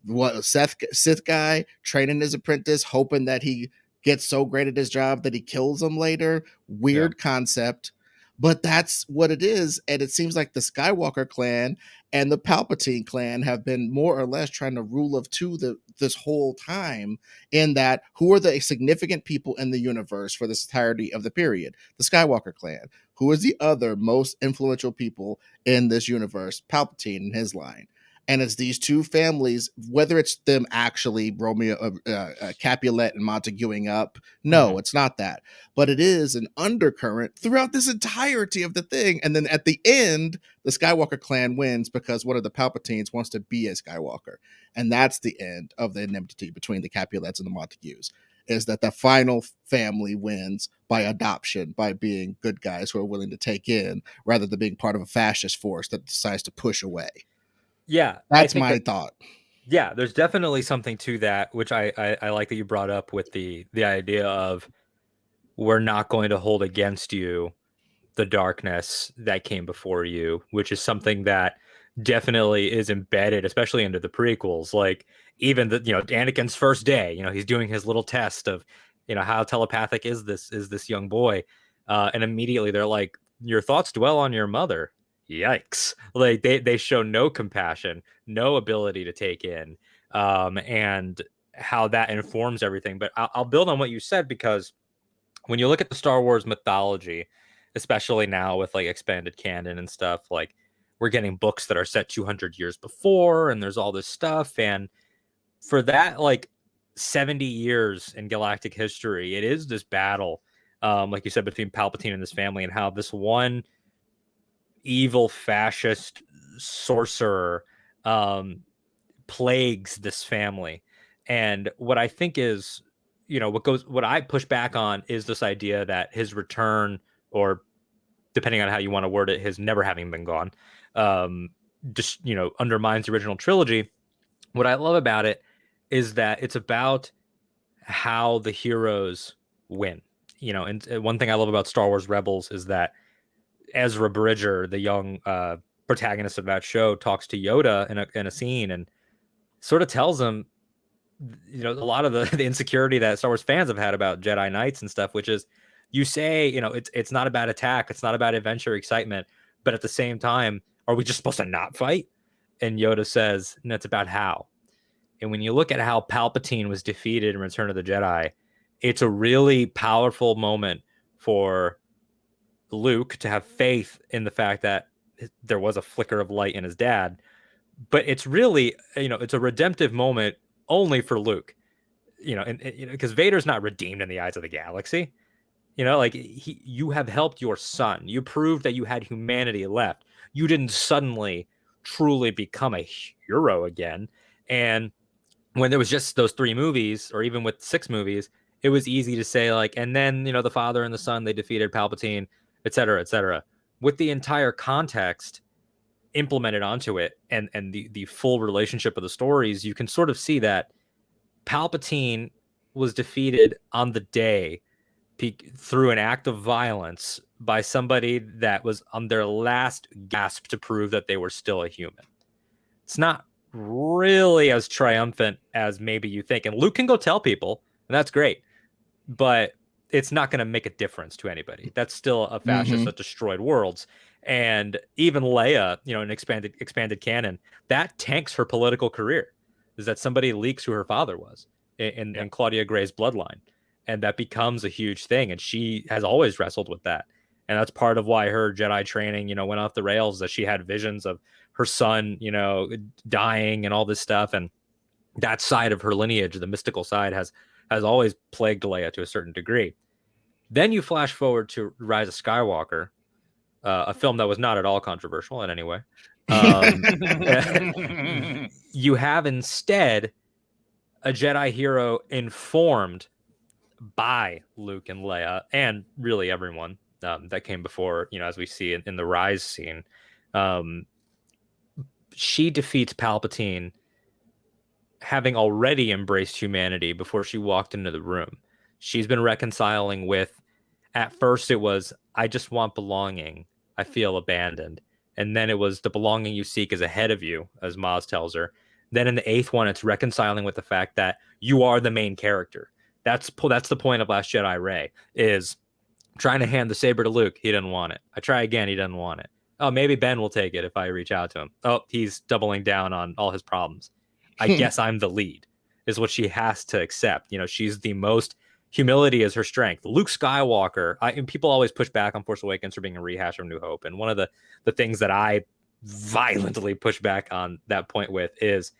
What Sith guy training his apprentice, hoping that he gets so great at his job that he kills him later. Weird concept, but that's what it is. And it seems like the Skywalker clan and the Palpatine clan have been more or less trying to rule of two this whole time, in that who are the significant people in the universe for this entirety of the period? The Skywalker clan. Who is the other most influential people in this universe? Palpatine and his line. And it's these two families, whether it's them actually Romeo, Capulet and Montaguing up. No, it's not that. But it is an undercurrent throughout this entirety of the thing. And then at the end, the Skywalker clan wins because one of the Palpatines wants to be a Skywalker. And that's the end of the enmity between the Capulets and the Montagues, is that the final family wins by adoption, by being good guys who are willing to take in, rather than being part of a fascist force that decides to push away. Yeah, that's my thought. Yeah, there's definitely something to that, which I like that you brought up with the idea of, we're not going to hold against you the darkness that came before you, which is something that definitely is embedded, especially into the prequels. Like, even Anakin's first day, he's doing his little test of, how telepathic is this young boy, and immediately they're like, your thoughts dwell on your mother. Yikes. Like, they show no compassion, no ability to take in, and how that informs everything. But I'll build on what you said, because when you look at the Star Wars mythology, especially now with like expanded canon and stuff, like, we're getting books that are set 200 years before, and there's all this stuff. And for that, like, 70 years in galactic history, it is this battle, like you said, between Palpatine and his family, and how this one evil fascist sorcerer plagues this family. And what I think is, what I push back on is this idea that his return, or depending on how you want to word it, his never having been gone, just, undermines the original trilogy. What I love about it is that it's about how the heroes win. And one thing I love about Star Wars Rebels is that Ezra Bridger, the young protagonist of that show, talks to Yoda in a scene and sort of tells him, a lot of the insecurity that Star Wars fans have had about Jedi Knights and stuff, which is, you say, it's not about attack, it's not about adventure, excitement, but at the same time, are we just supposed to not fight? And Yoda says, no, it's about how. And when you look at how Palpatine was defeated in Return of the Jedi, it's a really powerful moment for Luke to have faith in the fact that there was a flicker of light in his dad. But it's really, it's a redemptive moment only for Luke, because Vader's not redeemed in the eyes of the galaxy. You have helped your son. You proved that you had humanity left. You didn't suddenly truly become a hero again. And when there was just those 3 movies, or even with 6 movies, it was easy to say, like, and then, the father and the son, they defeated Palpatine, et cetera, et cetera. With the entire context implemented onto it, and the full relationship of the stories, you can sort of see that Palpatine was defeated on the day through an act of violence by somebody that was on their last gasp to prove that they were still a human. It's not really as triumphant as maybe you think. And Luke can go tell people, and that's great, but it's not going to make a difference to anybody. That's still a fascist that destroyed worlds. And even Leia, in expanded canon, that tanks her political career, is that somebody leaks who her father was in Claudia Gray's bloodline. And that becomes a huge thing. And she has always wrestled with that. And that's part of why her Jedi training, went off the rails, that she had visions of her son, dying and all this stuff. And that side of her lineage, the mystical side, has always plagued Leia to a certain degree. Then you flash forward to Rise of Skywalker, a film that was not at all controversial in any way. You have instead a Jedi hero informed by Luke and Leia, and really everyone that came before, as we see in the Rise scene. She defeats Palpatine having already embraced humanity before she walked into the room. She's been reconciling with, at first it was, I just want belonging, I feel abandoned. And then it was, the belonging you seek is ahead of you, as Maz tells her. Then in the 8th one, it's reconciling with the fact that you are the main character. That's the point of Last Jedi Rey, is trying to hand the saber to Luke. He didn't want it. I try again. He doesn't want it. Oh, maybe Ben will take it if I reach out to him. Oh, he's doubling down on all his problems. I guess I'm the lead, is what she has to accept. She's the most, humility is her strength. Luke Skywalker, and people always push back on Force Awakens for being a rehash of New Hope. And one of the things that I violently push back on that point with is,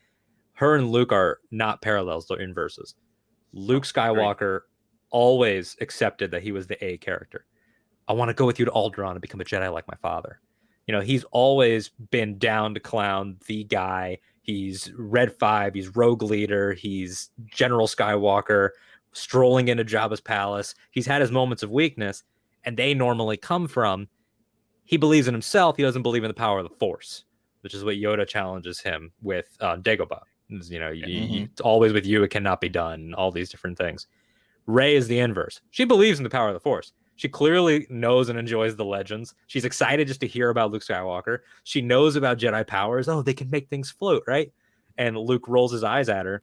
her and Luke are not parallels, they're inverses. Luke Skywalker always accepted that he was the A character. I want to go with you to Alderaan and become a Jedi like my father. He's always been down to clown the guy. He's Red 5, he's Rogue Leader, he's General Skywalker, strolling into Jabba's palace. He's had his moments of weakness, and they normally come from, he believes in himself, he doesn't believe in the power of the Force, which is what Yoda challenges him with Dagobah. Always with you, it cannot be done, all these different things. Rey is the inverse. She believes in the power of the Force. She clearly knows and enjoys the legends. She's excited just to hear about Luke Skywalker. She knows about Jedi powers. Oh, they can make things float, right? And Luke rolls his eyes at her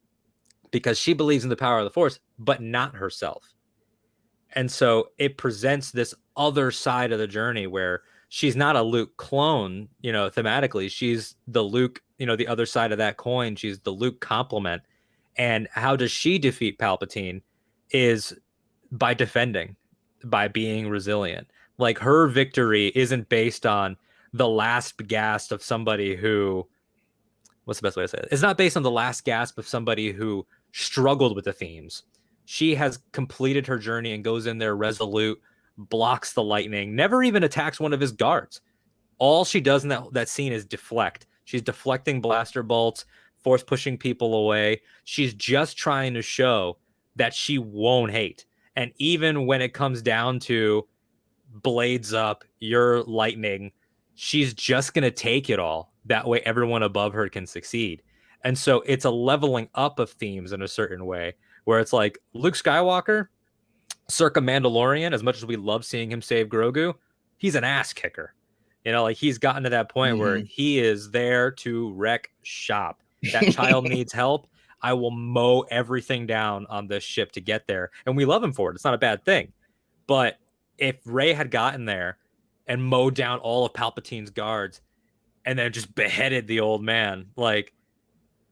because she believes in the power of the Force, but not herself. And so it presents this other side of the journey where she's not a Luke clone, thematically. She's the Luke, the other side of that coin. She's the Luke complement. And how does she defeat Palpatine is by defending, by being resilient. Like, her victory isn't based on the last gasp of somebody who, what's the best way to say it? It's not based on the last gasp of somebody who struggled with the themes. She has completed her journey and goes in there resolute, blocks the lightning, never even attacks one of his guards. All she does in that scene is deflect. She's deflecting blaster bolts, force pushing people away. She's just trying to show that she won't hate. And even when it comes down to blades up, you're lightning, she's just going to take it all. That way everyone above her can succeed. And so it's a leveling up of themes in a certain way, where it's like Luke Skywalker, circa Mandalorian, as much as we love seeing him save Grogu, he's an ass kicker. You know, like he's gotten to that point where he is there to wreck shop. That child needs help. I will mow everything down on this ship to get there. And we love him for it. It's not a bad thing. But if Rey had gotten there and mowed down all of Palpatine's guards and then just beheaded the old man, like,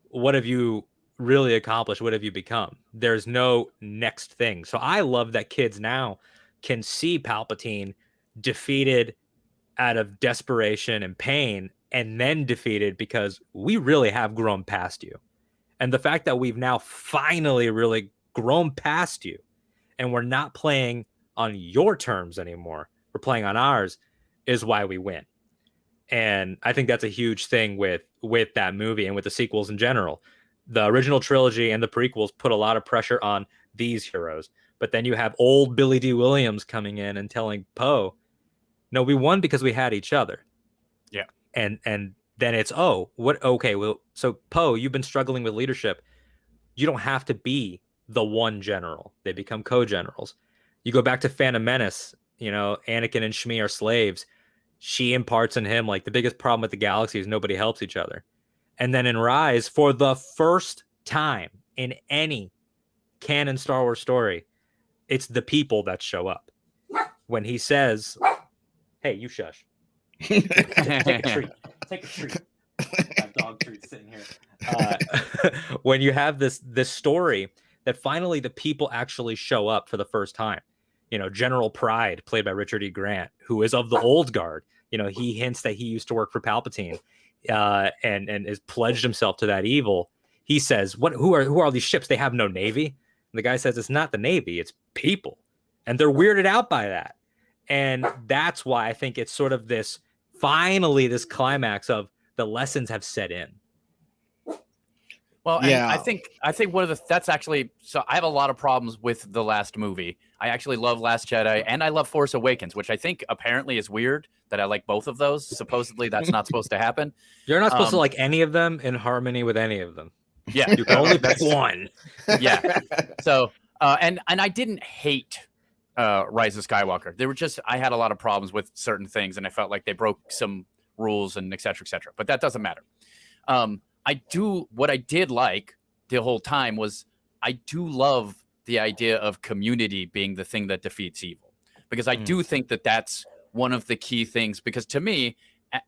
what have you really accomplished? What have you become? There's no next thing. So I love that kids now can see Palpatine defeated out of desperation and pain, and then defeated because we really have grown past you. And the fact that we've now finally really grown past you and we're not playing on your terms anymore, we're playing on ours, is why we win. And I think that's a huge thing with that movie and with the sequels in general. The original trilogy and the prequels put a lot of pressure on these heroes. But then you have old Billy D. Williams coming in and telling Poe, no, we won because we had each other. Yeah. And then it's, okay, well, so Poe, you've been struggling with leadership. You don't have to be the one general. They become co-generals. You go back to Phantom Menace, you know, Anakin and Shmi are slaves. She imparts in him, like, the biggest problem with the galaxy is nobody helps each other. And then in Rise, for the first time in any canon Star Wars story, it's the people that show up. When he says, hey, you shush. Take a treat. Take a treat. Got dog treats sitting here. When you have this story that finally the people actually show up for the first time. You know, General Pride, played by Richard E. Grant, who is of the old guard. You know, he hints that he used to work for Palpatine, and has pledged himself to that evil. He says, who are all these ships? They have no navy. And the guy says, it's not the navy, it's people. And they're weirded out by that. And that's why I think it's sort of this climax of the lessons have set in. Well, yeah. And I think that's actually, so I have a lot of problems with the last movie. I actually love Last Jedi and I love Force Awakens, which I think apparently is weird that I like both of those. Supposedly that's not supposed to happen. You're not supposed to like any of them in harmony with any of them. Yeah. You can only pick one. Yeah. So, and I didn't hate Rise of Skywalker. There were just, I had a lot of problems with certain things and I felt like they broke some rules and et cetera, but that doesn't matter. What I did like the whole time was I do love the idea of community being the thing that defeats evil, because I do think that that's one of the key things, because to me,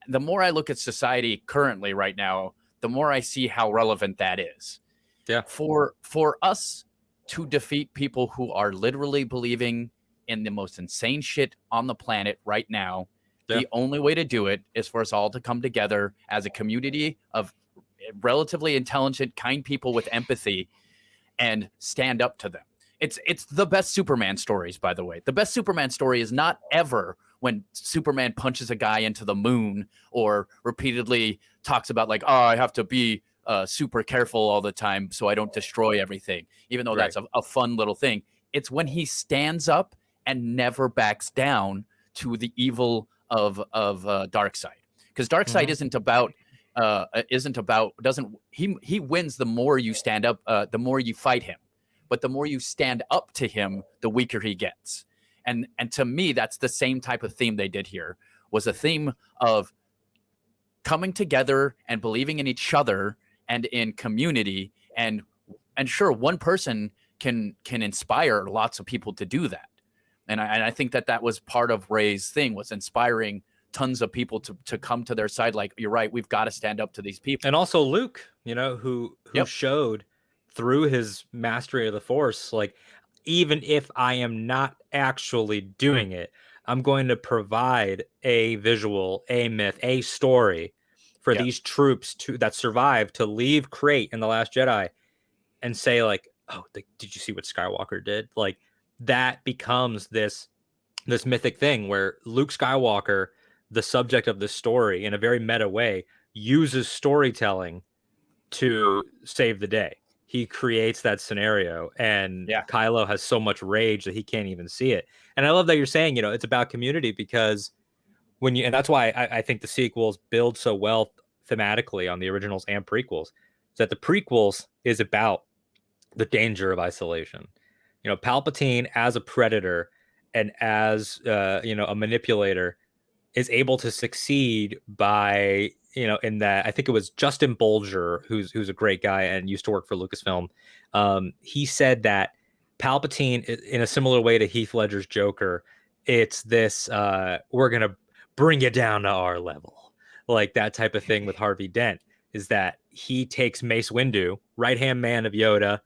the more I look at society currently right now, the more I see how relevant that is. Yeah. For us to defeat people who are literally believing in the most insane shit on the planet right now, the only way to do it is for us all to come together as a community of relatively intelligent, kind people with empathy and stand up to them. It's the best Superman stories, by the way. The best Superman story is not ever when Superman punches a guy into the moon or repeatedly talks about like, oh, I have to be super careful all the time so I don't destroy everything, even though that's a fun little thing. It's when he stands up and never backs down to the evil of Darkseid, because Darkseid he wins the more you stand up, the more you fight him, but the more you stand up to him, the weaker he gets. And to me, that's the same type of theme they did here, was a theme of coming together and believing in each other and in community. And sure, one person can inspire lots of people to do that. And I think that was part of Rey's thing, was inspiring tons of people to come to their side. Like, you're right, we've got to stand up to these people. And also Luke, you know, who showed through his mastery of the Force, like, even if I am not actually doing it, I'm going to provide a visual, a myth, a story for these troops that survive to leave Crate in The Last Jedi and say like, oh, did you see what Skywalker did? Like, that becomes this mythic thing where Luke Skywalker the subject of the story in a very meta way, uses storytelling to save the day. He creates that scenario, and Kylo has so much rage that he can't even see it. And I love that you're saying, it's about community, because and that's why I think the sequels build so well thematically on the originals and prequels, is that the prequels is about the danger of isolation. Palpatine as a predator and as a manipulator is able to succeed by, in that, I think it was Justin Bolger, who's a great guy and used to work for Lucasfilm. He said that Palpatine, in a similar way to Heath Ledger's Joker, it's this, we're going to bring you down to our level. Like that type of thing with Harvey Dent, is that he takes Mace Windu, right-hand man of Yoda,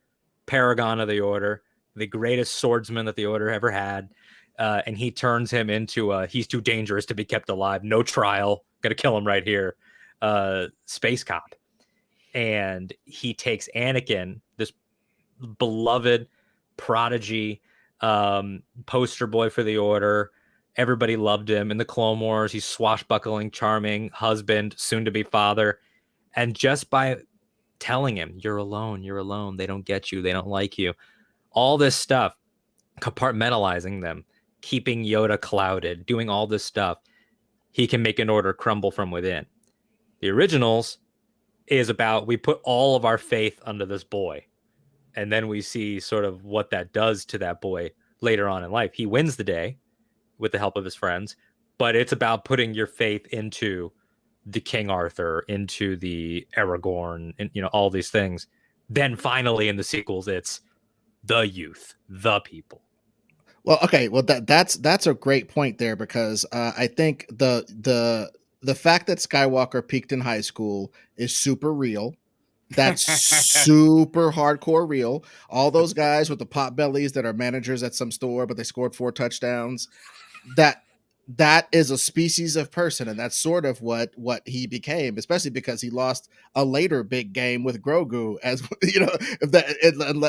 paragon of the Order, the greatest swordsman that the Order ever had, and he turns him into he's too dangerous to be kept alive. No trial. Gonna kill him right here. Space cop. And he takes Anakin, this beloved prodigy, poster boy for the Order. Everybody loved him in the Clone Wars. He's swashbuckling, charming husband, soon to be father. And just by telling him, you're alone. They don't get you. They don't like you. All this stuff, compartmentalizing them, keeping Yoda clouded, doing all this stuff, he can make an Order crumble from within. The originals is about, we put all of our faith under this boy, and then we see sort of what that does to that boy later on in life. He wins the day with the help of his friends, but it's about putting your faith into the King Arthur, into the Aragorn, and all these things. Then finally in the sequels, it's the youth, the people. Well, okay. Well, that's a great point there, because I think the fact that Skywalker peaked in high school is super real. That's super hardcore real. All those guys with the pot bellies that are managers at some store, but they scored 4 touchdowns. That is a species of person, and that's sort of what he became, especially because he lost a later big game with Grogu, as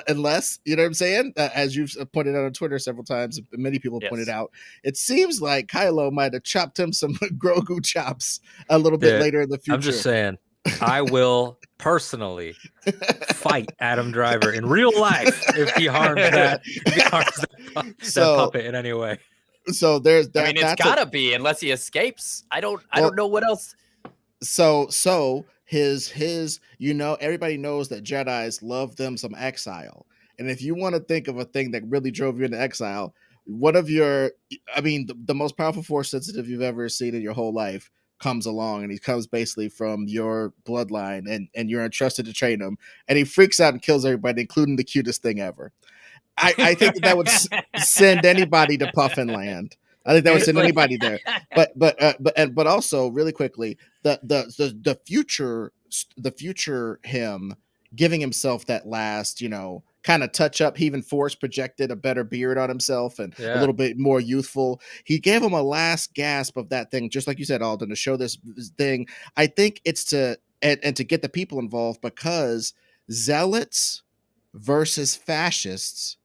unless what I'm saying, as you've pointed out on Twitter several times, many people pointed out, it seems like Kylo might have chopped him some Grogu chops a little bit later in the future. I'm just saying, I will personally fight Adam Driver in real life if he harms that puppet in any way. So there's that. I mean, it's gotta be, unless he escapes. I don't know what else. So his everybody knows that Jedis love them some exile. And if you want to think of a thing that really drove you into exile, the most powerful force sensitive you've ever seen in your whole life comes along, and he comes basically from your bloodline, and you're entrusted to train him, and he freaks out and kills everybody, including the cutest thing ever. I think that would send anybody to Puffin Land. I think that would send anybody there. But also, really quickly, the future him giving himself that last, kind of touch up. He even force projected a better beard on himself and a little bit more youthful. He gave him a last gasp of that thing, just like you said, Alden, to show this thing. I think it's to get the people involved, because zealots versus fascists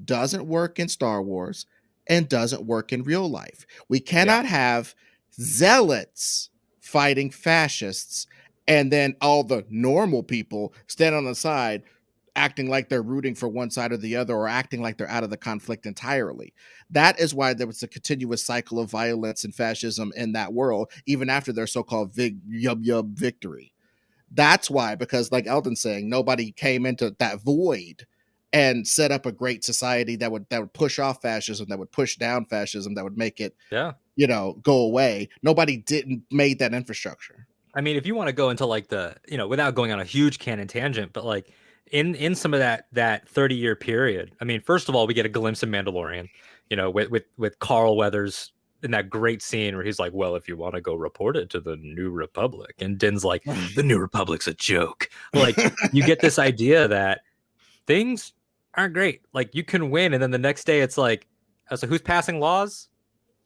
doesn't work in Star Wars and doesn't work in real life. We cannot have zealots fighting fascists and then all the normal people stand on the side acting like they're rooting for one side or the other, or acting like they're out of the conflict entirely. That is why there was a continuous cycle of violence and fascism in that world, even after their so-called yub victory. That's why, because like Alden's saying, nobody came into that void and set up a great society that would push off fascism, that would push down fascism, that would make it go away. Nobody didn't made that infrastructure. I mean, if you want to go into like the, without going on a huge canon tangent, but like in some of that 30-year period, I mean, first of all, we get a glimpse of Mandalorian, with Carl Weathers in that great scene where he's like, well, if you want to go report it to the New Republic, and Din's like, the New Republic's a joke. Like, you get this idea that things aren't great. Like, you can win, and then the next day it's like, oh, so who's passing laws?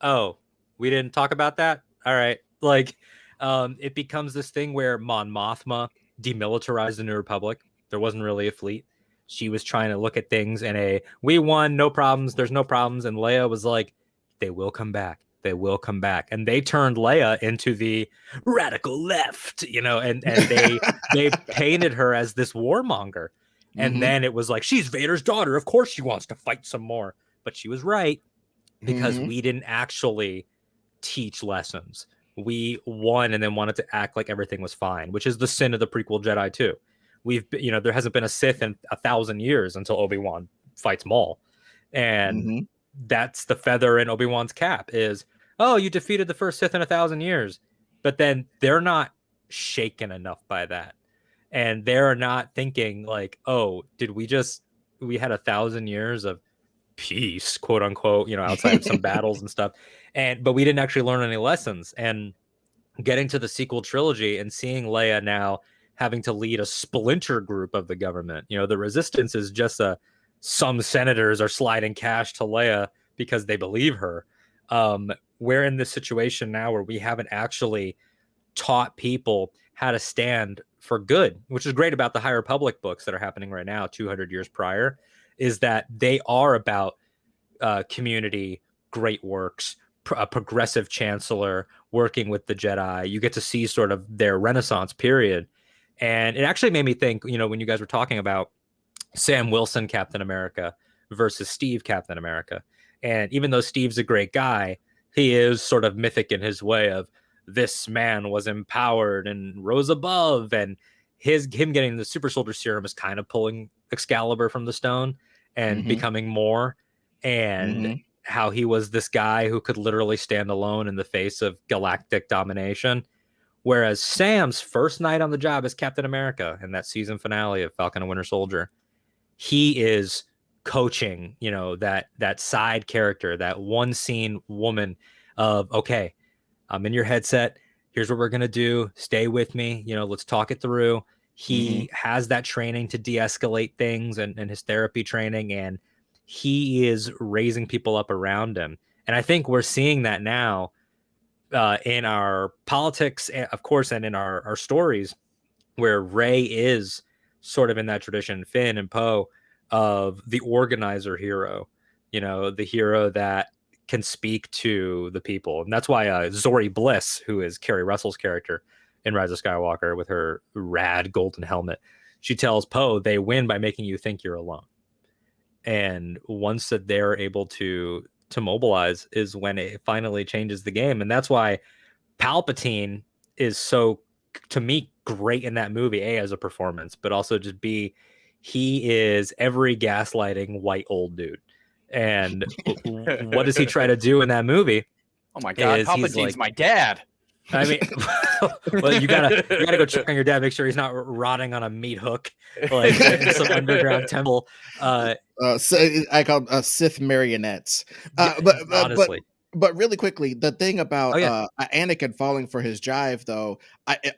Oh, we didn't talk about that? All right. Like, it becomes this thing where Mon Mothma demilitarized the New Republic. There wasn't really a fleet. She was trying to look at things in we won, no problems, there's no problems. And Leia was like, they will come back. They will come back. And they turned Leia into the radical left, and they painted her as this warmonger. And then it was like, she's Vader's daughter. Of course she wants to fight some more. But she was right, because we didn't actually teach lessons. We won and then wanted to act like everything was fine, which is the sin of the prequel Jedi too. There hasn't been a Sith in 1,000 years until Obi-Wan fights Maul. And that's the feather in Obi-Wan's cap is, oh, you defeated the first Sith in 1,000 years. But then they're not shaken enough by that. And they're not thinking like, oh, we had 1,000 years of peace, quote unquote, outside of some battles and stuff. But we didn't actually learn any lessons. And getting to the sequel trilogy and seeing Leia now having to lead a splinter group of the government, the resistance is just some senators are sliding cash to Leia because they believe her. We're in this situation now where we haven't actually taught people how to stand for good, which is great about the High Republic books that are happening right now, 200 years prior, is that they are about community, great works, a progressive chancellor working with the Jedi. You get to see sort of their Renaissance period. And it actually made me think, when you guys were talking about Sam Wilson Captain America versus Steve Captain America. And even though Steve's a great guy, he is sort of mythic in his way of, this man was empowered and rose above, and him getting the super soldier serum is kind of pulling Excalibur from the stone and becoming more, and how he was this guy who could literally stand alone in the face of galactic domination. Whereas Sam's first night on the job as Captain America in that season finale of Falcon and Winter Soldier, he is coaching, that side character, that one scene woman of, okay, I'm in your headset. Here's what we're going to do. Stay with me. Let's talk it through. He has that training to de-escalate things and his therapy training, and he is raising people up around him. And I think we're seeing that now in our politics, of course, and in our stories, where Rey is sort of in that tradition, Finn and Poe, of the organizer hero, the hero that can speak to the people. And that's why Zori Bliss, who is Kerry Russell's character in Rise of Skywalker with her rad golden helmet, she tells Poe they win by making you think you're alone. And once that they're able to mobilize is when it finally changes the game. And that's why Palpatine is so, to me, great in that movie, A, as a performance, but also just B, he is every gaslighting white old dude. And what does he try to do in that movie? Oh my God, Palpatine's my dad. I mean, well, you gotta go check on your dad, make sure he's not rotting on a meat hook, like in some underground temple. So I call them Sith marionettes. Honestly. But really quickly, the thing about Anakin falling for his jive, though,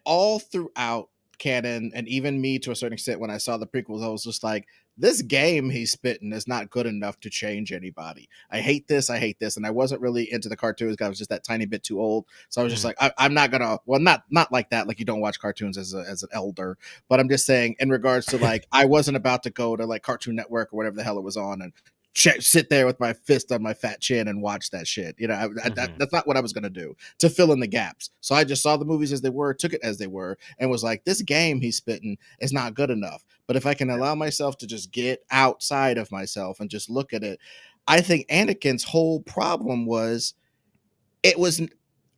all throughout canon, and even me to a certain extent, when I saw the prequels, I was just like, this game he's spitting is not good enough to change anybody. I hate this. And I wasn't really into the cartoons because I was just that tiny bit too old. So I was just like, I'm not gonna, well, not like that. Like, you don't watch cartoons as an elder, but I'm just saying in regards to, like, I wasn't about to go to like Cartoon Network or whatever the hell it was on and sit there with my fist on my fat chin and watch that shit. That's not what I was going to do to fill in the gaps. So I just saw the movies as they were, took it as they were, and was like, this game he's spitting is not good enough. But if I can allow myself to just get outside of myself and just look at it, I think Anakin's whole problem was, it was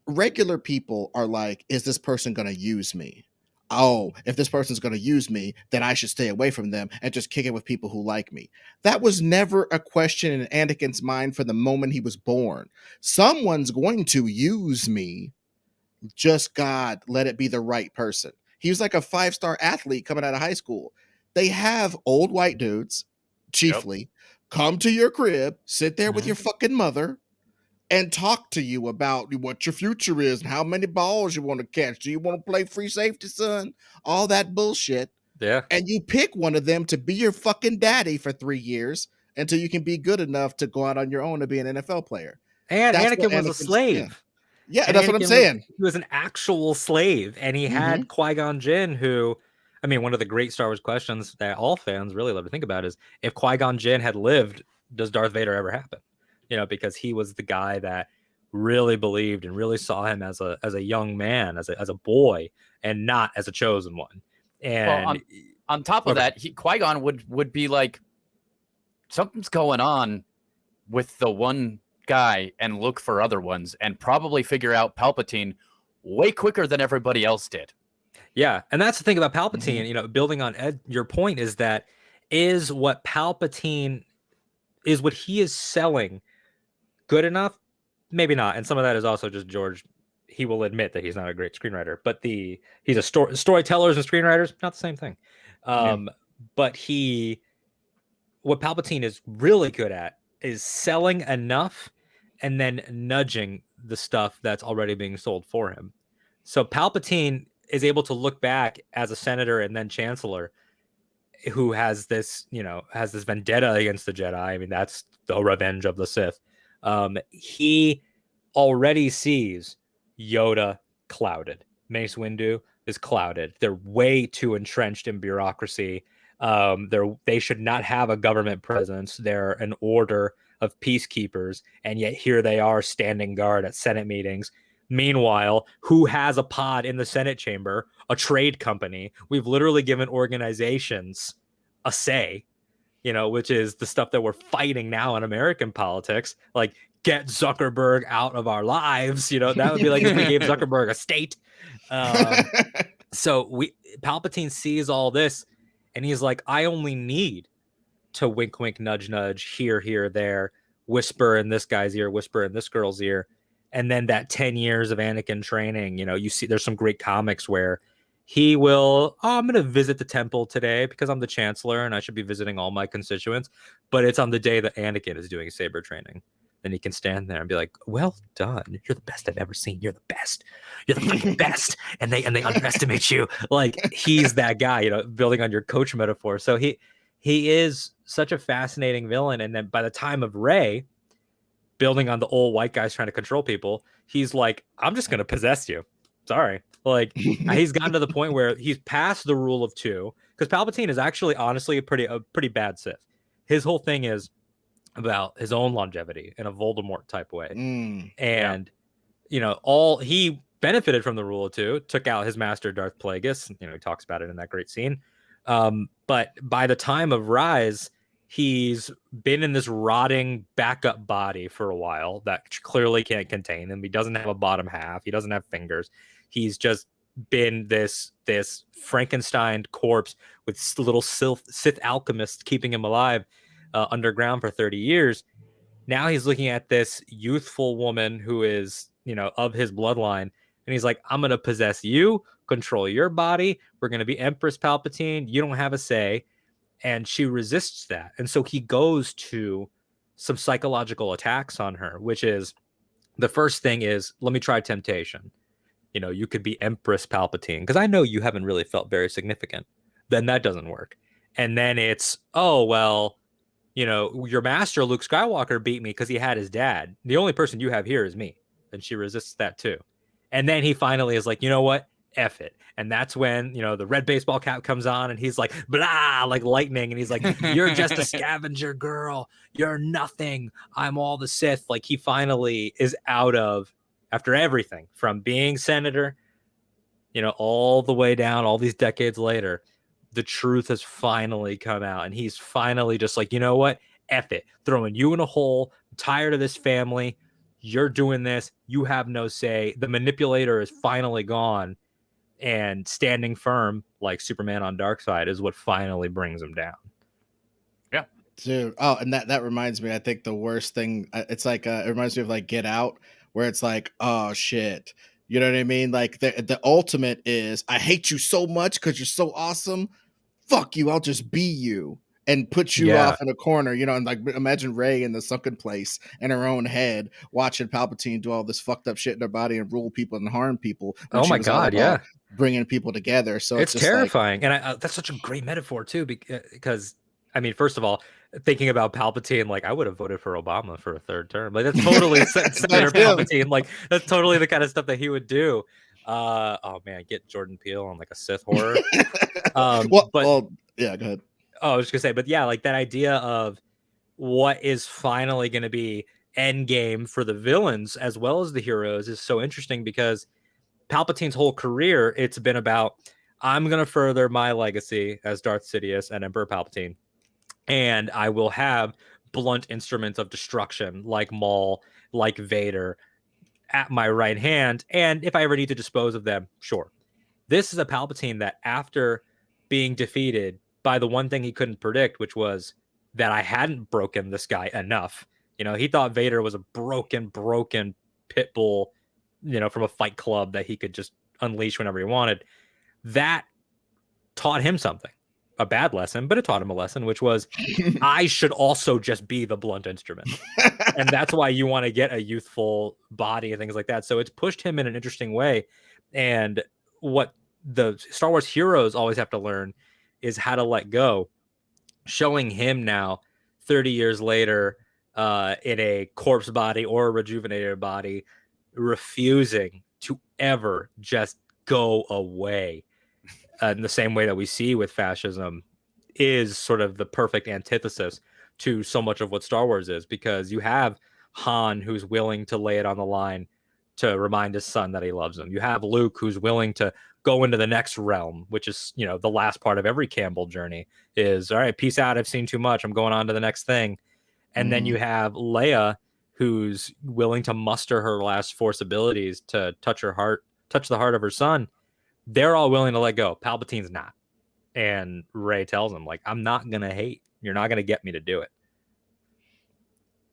regular people are like, is this person going to use me? Oh, if this person's going to use me, then I should stay away from them and just kick it with people who like me. That was never a question in Anakin's mind from the moment he was born. Someone's going to use me. Just God, let it be the right person. He was like a 5-star athlete coming out of high school. They have old white dudes, chiefly, come to your crib, sit there with your fucking mother, and talk to you about what your future is and how many balls you want to catch. Do you want to play free safety, son? All that bullshit. Yeah. And you pick one of them to be your fucking daddy for 3 years until you can be good enough to go out on your own and be an NFL player. And Anakin was a slave. Yeah, that's what I'm saying. He was an actual slave. And he had Qui-Gon Jinn, who, I mean, one of the great Star Wars questions that all fans really love to think about is, if Qui-Gon Jinn had lived, does Darth Vader ever happen? Because he was the guy that really believed and really saw him as a young man, as a boy, and not as a chosen one. Well, And on top of that, Qui-Gon would be like, something's going on with the one guy, and look for other ones, and probably figure out Palpatine way quicker than everybody else did. Yeah, and that's the thing about Palpatine. You know, building on your point, is that is what Palpatine is what he is selling good enough? Maybe not. And some of that is also just George. He will admit that he's not a great screenwriter, but he's a storytellers and screenwriters, not the same thing. But what Palpatine is really good at is selling enough and then nudging the stuff that's already being sold for him. So Palpatine is able to look back as a senator and then chancellor who has this vendetta against the Jedi. I mean, that's the revenge of the Sith. He already sees Yoda clouded. Mace Windu is clouded. They're way too entrenched in bureaucracy. They should not have a government presence. They're an order of peacekeepers, and yet here they are standing guard at Senate meetings. Meanwhile, who has a pod in the Senate chamber? A trade company. We've literally given organizations a say, which is the stuff that we're fighting now in American politics. Like, get Zuckerberg out of our lives. That would be like if we gave Zuckerberg a state. So Palpatine sees all this, and he's like, I only need to wink, wink, nudge, nudge, here, there, whisper in this guy's ear, whisper in this girl's ear. And then that 10 years of Anakin training, you see there's some great comics where he will, I'm going to visit the temple today because I'm the chancellor and I should be visiting all my constituents. But it's on the day that Anakin is doing saber training. Then he can stand there and be like, well done. You're the best I've ever seen. You're the best. You're the fucking best. And they underestimate you. Like, he's that guy, building on your coach metaphor. So he is such a fascinating villain. And then by the time of Rey, building on the old white guys trying to control people, he's like, I'm just going to possess you. Sorry. Like, he's gotten to the point where he's past the rule of two, because Palpatine is actually honestly a pretty bad Sith. His whole thing is about his own longevity in a Voldemort type way. And, he benefited from the rule of two, took out his master Darth Plagueis. He talks about it in that great scene. But by the time of Rise, he's been in this rotting backup body for a while that clearly can't contain him. He doesn't have a bottom half. He doesn't have fingers. He's just been this Frankenstein corpse with little Sith alchemists keeping him alive underground for 30 years. Now he's looking at this youthful woman who is, of his bloodline. And he's like, I'm going to possess you, control your body. We're going to be Empress Palpatine. You don't have a say. And she resists that. And so he goes to some psychological attacks on her, which is, the first thing is, let me try temptation. You could be Empress Palpatine, because I know you haven't really felt very significant. Then that doesn't work. And then it's, oh, well, your master, Luke Skywalker, beat me because he had his dad. The only person you have here is me. And she resists that too. And then he finally is like, you know what? F it. And that's when, the red baseball cap comes on and he's like, blah, like lightning. And he's like, you're just a scavenger girl. You're nothing. I'm all the Sith. Like, he finally is out of, after everything from being senator, all the way down, all these decades later, the truth has finally come out. And he's finally just like, you know what? F it. Throwing you in a hole. I'm tired of this family. You're doing this. You have no say. The manipulator is finally gone. And standing firm like Superman on Darkseid is what finally brings him down. Yeah. Dude. Oh, and that reminds me, I think the worst thing, it's like, it reminds me of like Get Out, where it's like, oh shit. You know what I mean? Like the ultimate is, I hate you so much because you're so awesome. Fuck you. I'll just be you. And put you off in a corner, and like imagine Rey in the sunken place in her own head, watching Palpatine do all this fucked up shit in her body and rule people and harm people. Oh my God, yeah, bringing people together. So it's terrifying, like, and that's such a great metaphor too, because I mean, first of all, thinking about Palpatine, like I would have voted for Obama for a third term. Like that's totally Senator Palpatine. Like that's totally the kind of stuff that he would do. Oh man, get Jordan Peele on like a Sith horror. Yeah, go ahead. Oh, I was just gonna say, but yeah, like that idea of what is finally going to be end game for the villains as well as the heroes is so interesting, because Palpatine's whole career, it's been about, I'm going to further my legacy as Darth Sidious and Emperor Palpatine, and I will have blunt instruments of destruction like Maul, like Vader at my right hand, and if I ever need to dispose of them, sure. This is a Palpatine that, after being defeated by the one thing he couldn't predict, which was that I hadn't broken this guy enough. He thought Vader was a broken pit bull, from a fight club that he could just unleash whenever he wanted. That taught him something, a bad lesson, but it taught him a lesson, which was I should also just be the blunt instrument. And that's why you want to get a youthful body and things like that. So it's pushed him in an interesting way. And what the Star Wars heroes always have to learn is how to let go. Showing him now, 30 years later, in a corpse body or a rejuvenated body, refusing to ever just go away, in the same way that we see with fascism, is sort of the perfect antithesis to so much of what Star Wars is, because you have Han, who's willing to lay it on the line to remind his son that he loves him. You have Luke, who's willing to go into the next realm, which is, the last part of every Campbell journey is, all right, peace out. I've seen too much. I'm going on to the next thing. And then you have Leia, who's willing to muster her last Force abilities to touch the heart of her son. They're all willing to let go. Palpatine's not. And Rey tells him, like, I'm not going to hate. You're not going to get me to do it.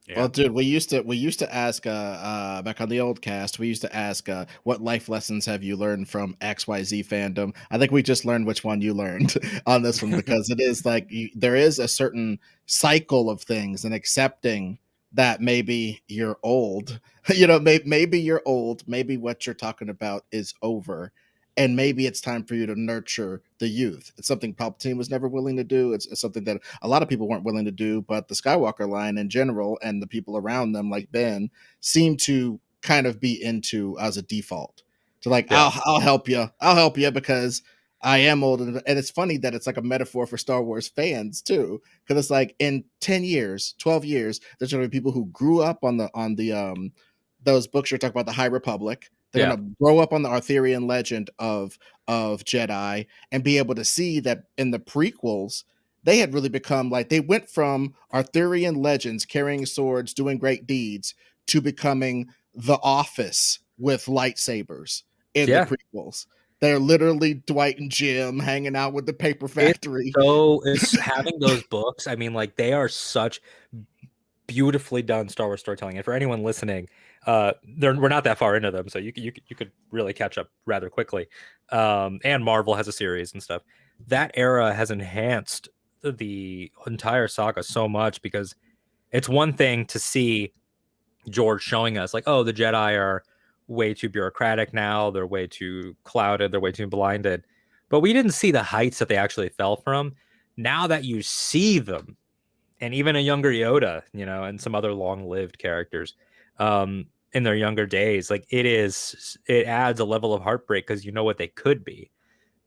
Yeah. Well, dude, we used to ask back on the old cast, we used to ask what life lessons have you learned from XYZ fandom? I think we just learned which one you learned on this one, because it is like there is a certain cycle of things, and accepting that maybe you're old, maybe you're old, maybe what you're talking about is over. And maybe it's time for you to nurture the youth. It's something Palpatine was never willing to do. It's something that a lot of people weren't willing to do, but the Skywalker line in general and the people around them, like Ben, seem to kind of be into as a default. So like, yeah. I'll help you because I am old. And it's funny that it's like a metaphor for Star Wars fans too, because it's like in 10 years, 12 years, there's going to be people who grew up on the those books you're talking about, the High Republic. They're going to grow up on the Arthurian legend of Jedi and be able to see that in the prequels, they had really become like, they went from Arthurian legends, carrying swords, doing great deeds, to becoming the Office with lightsabers in the prequels. They're literally Dwight and Jim hanging out with the paper factory. It's having those books. I mean, like, they are such beautifully done Star Wars storytelling. And for anyone listening, we're not that far into them, so you could really catch up rather quickly. And Marvel has a series and stuff. That era has enhanced the entire saga so much, because it's one thing to see George showing us, like, oh, the Jedi are way too bureaucratic now, they're way too clouded, they're way too blinded, but we didn't see the heights that they actually fell from. Now that you see them, and even a younger Yoda, and some other long-lived characters, in their younger days, like, it adds a level of heartbreak, because you know what they could be.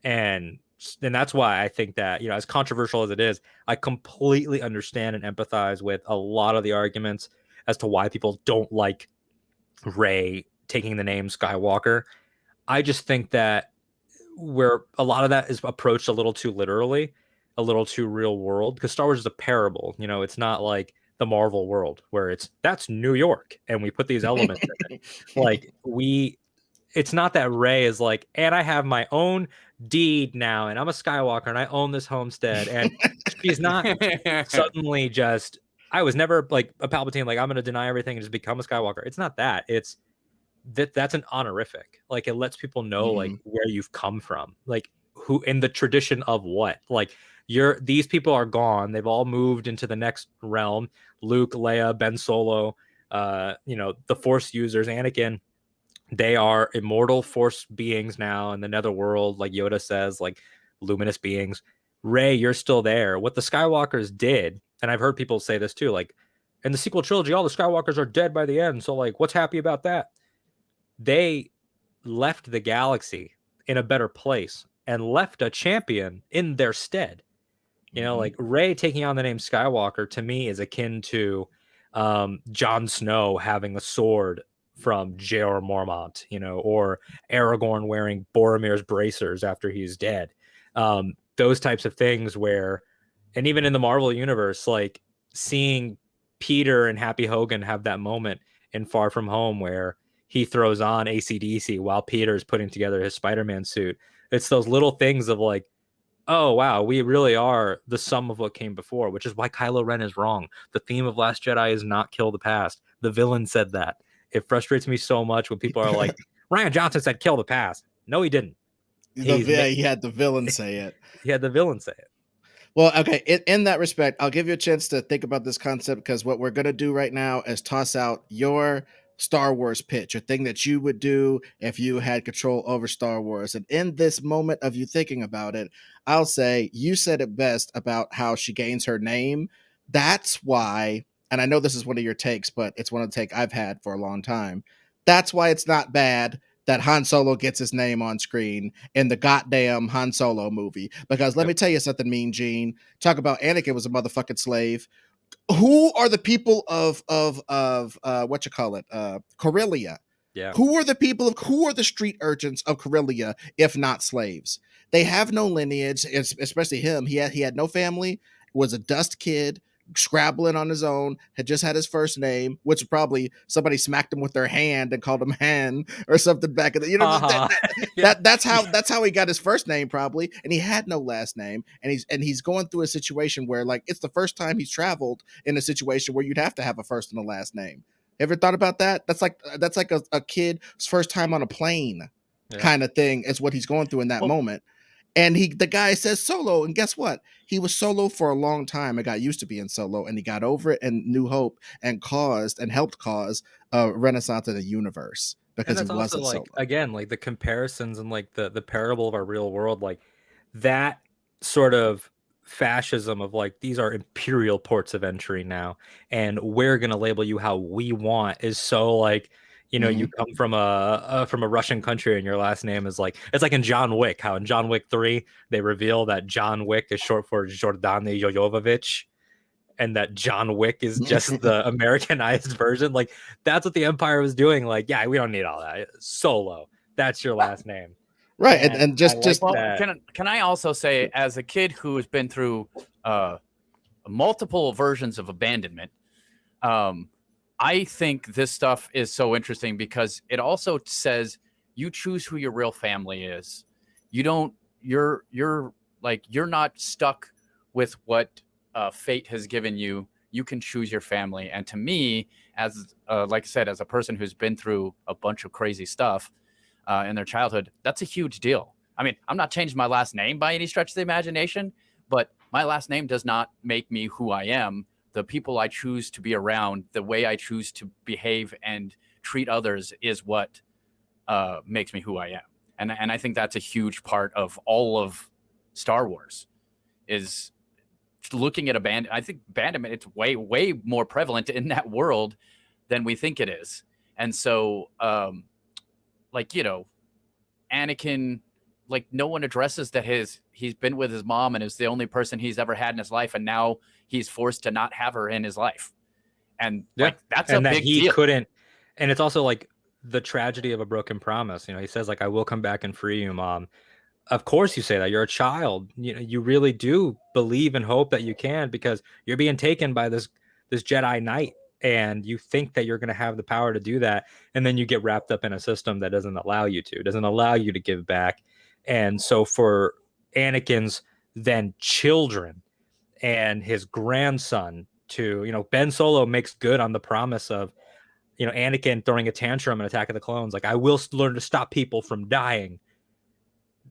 And that's why I think that, as controversial as it is, I completely understand and empathize with a lot of the arguments as to why people don't like Rey taking the name Skywalker. I just think that where a lot of that is approached a little too literally, a little too real world, because Star Wars is a parable. It's not like the Marvel world where that's New York and we put these elements in it. Like, it's not that Rey is like, and I have my own deed now, and I'm a Skywalker, and I own this homestead, and she's not suddenly just, I was never like a Palpatine, like, I'm going to deny everything and just become a Skywalker. It's not that. It's that's an honorific. Like, it lets people know like where you've come from, like who, in the tradition of what, like, these people are gone. They've all moved into the next realm. Luke, Leia, Ben Solo, the Force users, Anakin, they are immortal Force beings now in the netherworld, like Yoda says, like luminous beings. Rey, you're still there. What the Skywalkers did, and I've heard people say this too, like, in the sequel trilogy, all the Skywalkers are dead by the end, so like, what's happy about that? They left the galaxy in a better place and left a champion in their stead. Like, Rey taking on the name Skywalker, to me, is akin to Jon Snow having a sword from Jeor Mormont, or Aragorn wearing Boromir's bracers after he's dead. Those types of things where, and even in the Marvel universe, like seeing Peter and Happy Hogan have that moment in Far From Home where he throws on AC/DC while Peter's putting together his Spider-Man suit. It's those little things of like, oh wow, we really are the sum of what came before, which is why Kylo Ren is wrong. The theme of Last Jedi is not kill the past. The villain said that. It frustrates me so much when people are like, Ryan Johnson said kill the past. No, he didn't. He had the villain say it. He had the villain say it. Well, okay. In that respect, I'll give you a chance to think about this concept, because what we're going to do right now is toss out your Star Wars pitch, a thing that you would do if you had control over Star Wars. And in this moment of you thinking about it, I'll say you said it best about how she gains her name. That's why, and I know this is one of your takes, but it's one of the take I've had for a long time. That's why it's not bad that Han Solo gets his name on screen in the goddamn Han Solo movie. Because let me tell you something, Mean Gene. Talk about Anakin was a motherfucking slave. Who are the people of what you call it? Corellia. Yeah. Who are the street urchins of Corellia if not slaves? They have no lineage, especially him. He had no family, was a dust kid, scrabbling on his own, had just had his first name, which probably somebody smacked him with their hand and called him Han or something back in the, that's how he got his first name probably. And he had no last name, and he's going through a situation where, like, it's the first time he's traveled in a situation where you'd have to have a first and a last name. Ever thought about that? That's like a kid's first time on a plane kind of thing is what he's going through in that moment. And the guy says Solo, and guess what? He was Solo for a long time and got used to being Solo, and he got over it in New Hope and helped cause a renaissance of the universe because he wasn't like, Solo. Again, like the comparisons and like the parable of our real world, like that sort of fascism of like, these are imperial ports of entry now, and we're gonna label you how we want, is so like, you come from a Russian country and your last name is like, it's like in John Wick, how in John Wick 3 they reveal that John Wick is short for Jordani Jojovovich, and that John Wick is just the Americanized version. Like, that's what the Empire was doing. Like, yeah, we don't need all that. Solo, that's your last name. Right. And just well, can I also say, as a kid who has been through multiple versions of abandonment, I think this stuff is so interesting because it also says you choose who your real family is. You're not stuck with what fate has given you. You can choose your family. And to me, as like I said, as a person who's been through a bunch of crazy stuff in their childhood, that's a huge deal. I mean, I'm not changing my last name by any stretch of the imagination, but my last name does not make me who I am. The people I choose to be around, the way I choose to behave and treat others is what makes me who I am. And I think that's a huge part of all of Star Wars, is looking at abandonment. I think abandonment, it's way, way more prevalent in that world than we think it is. And so, Anakin, like, no one addresses that he's been with his mom and is the only person he's ever had in his life, and now he's forced to not have her in his life. And that's a big deal. Couldn't. And it's also like the tragedy of a broken promise. He says, like, I will come back and free you, Mom. Of course you say that. You're a child. You really do believe and hope that you can, because you're being taken by this Jedi Knight, and you think that you're going to have the power to do that. And then you get wrapped up in a system that doesn't allow you to give back. And so for Anakin's then children and his grandson to, Ben Solo makes good on the promise of, Anakin throwing a tantrum in Attack of the Clones. Like, I will learn to stop people from dying.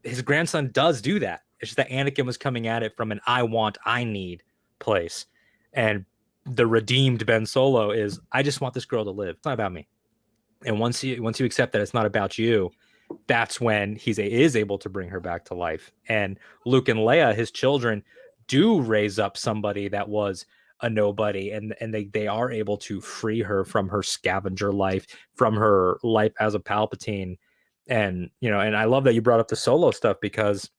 His grandson does do that. It's just that Anakin was coming at it from an I need place. And the redeemed Ben Solo is, I just want this girl to live. It's not about me. And once you accept that it's not about you, that's when he is able to bring her back to life. And Luke and Leia, his children, do raise up somebody that was a nobody, and they are able to free her from her scavenger life, from her life as a Palpatine. And and I love that you brought up the Solo stuff, because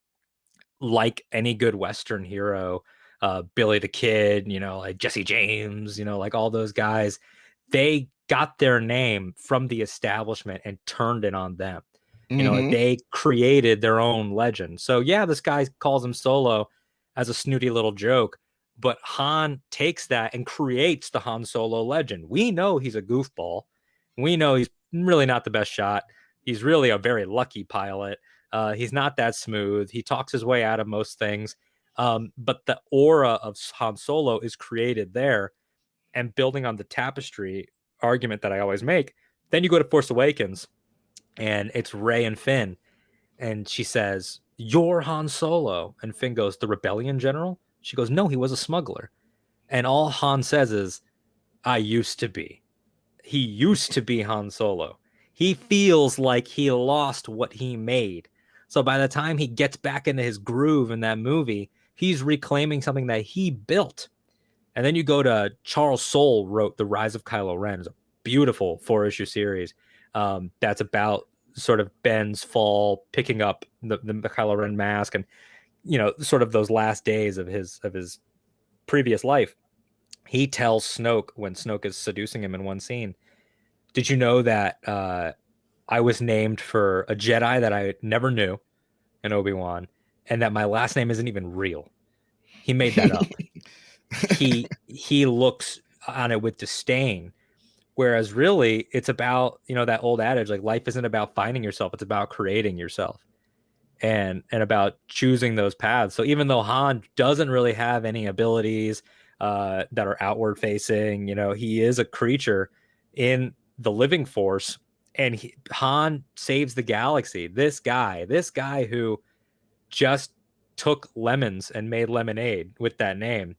like any good Western hero, Billy the Kid, like Jesse James, like all those guys, they got their name from the establishment and turned it on them. Like they created their own legend. So yeah, this guy calls him Solo as a snooty little joke, but Han takes that and creates the Han Solo legend. We know he's a goofball. We know he's really not the best shot. He's really a very lucky pilot. He's not that smooth. He talks his way out of most things. But the aura of Han Solo is created there. And building on the tapestry argument that I always make, then you go to Force Awakens, and it's Rey and Finn. And she says, "You're Han Solo." And Finn goes, "The rebellion general?" She goes, "No, he was a smuggler." And all Han says is, "I used to be." He used to be Han Solo. He feels like he lost what he made. So by the time he gets back into his groove in that movie, he's reclaiming something that he built. And then you go to Charles Soule wrote The Rise of Kylo Ren. It's a beautiful 4-issue series that's about sort of Ben's fall, picking up the Kylo Ren mask, and sort of those last days of his previous life. He tells Snoke, when Snoke is seducing him in one scene, "Did you know that I was named for a Jedi that I never knew in Obi-Wan, and that my last name isn't even real? He made that up." He looks on it with disdain, whereas really it's about, that old adage, like, life isn't about finding yourself, it's about creating yourself, and about choosing those paths. So even though Han doesn't really have any abilities that are outward facing, he is a creature in the living force, and Han saves the galaxy. This guy who just took lemons and made lemonade with that name,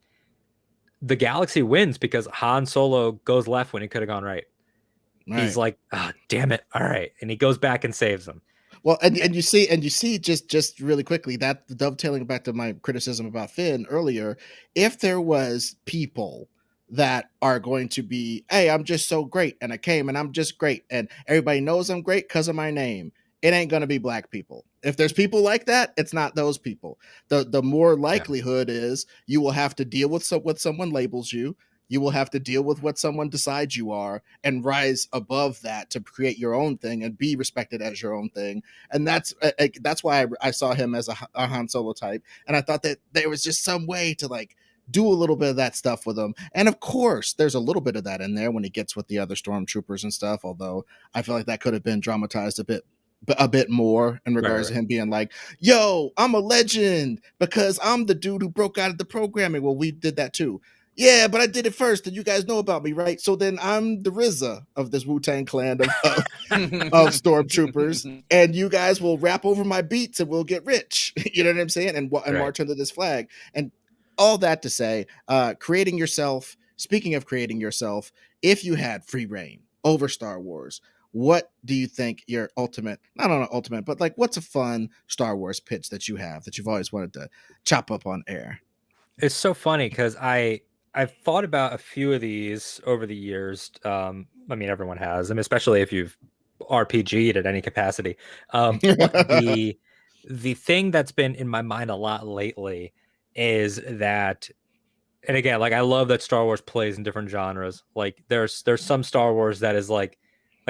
the galaxy wins because Han Solo goes left when he could have gone right. He's like, "Oh, damn it. All right." And he goes back and saves them. Well, and you see just really quickly, that dovetailing back to my criticism about Finn earlier, if there was people that are going to be, "Hey, I'm just so great, and I came and I'm just great, and everybody knows I'm great because of my name," it ain't going to be black people. If there's people like that, it's not those people. The more likelihood is you will have to deal with what someone labels you. You will have to deal with what someone decides you are and rise above that to create your own thing and be respected as your own thing. And that's why I saw him as a Han Solo type. And I thought that there was just some way to like do a little bit of that stuff with him. And of course, there's a little bit of that in there when he gets with the other stormtroopers and stuff. Although I feel like that could have been dramatized a bit more in regards to him being like, "Yo, I'm a legend because I'm the dude who broke out of the programming." Well, we did that too. "Yeah, but I did it first, and you guys know about me, right? So then I'm the RZA of this Wu-Tang clan of stormtroopers, and you guys will rap over my beats, and we'll get rich." You know what I'm saying? And march under this flag. And all that to say, creating yourself. Speaking of creating yourself, if you had free reign over Star Wars, what do you think your ultimate, not on an ultimate, but like what's a fun Star Wars pitch that you have that you've always wanted to chop up on air? It's so funny because I've thought about a few of these over the years. I mean, everyone has. I mean, especially if you've RPG'd at any capacity. But the thing that's been in my mind a lot lately is that, and again, like, I love that Star Wars plays in different genres. Like there's some Star Wars that is like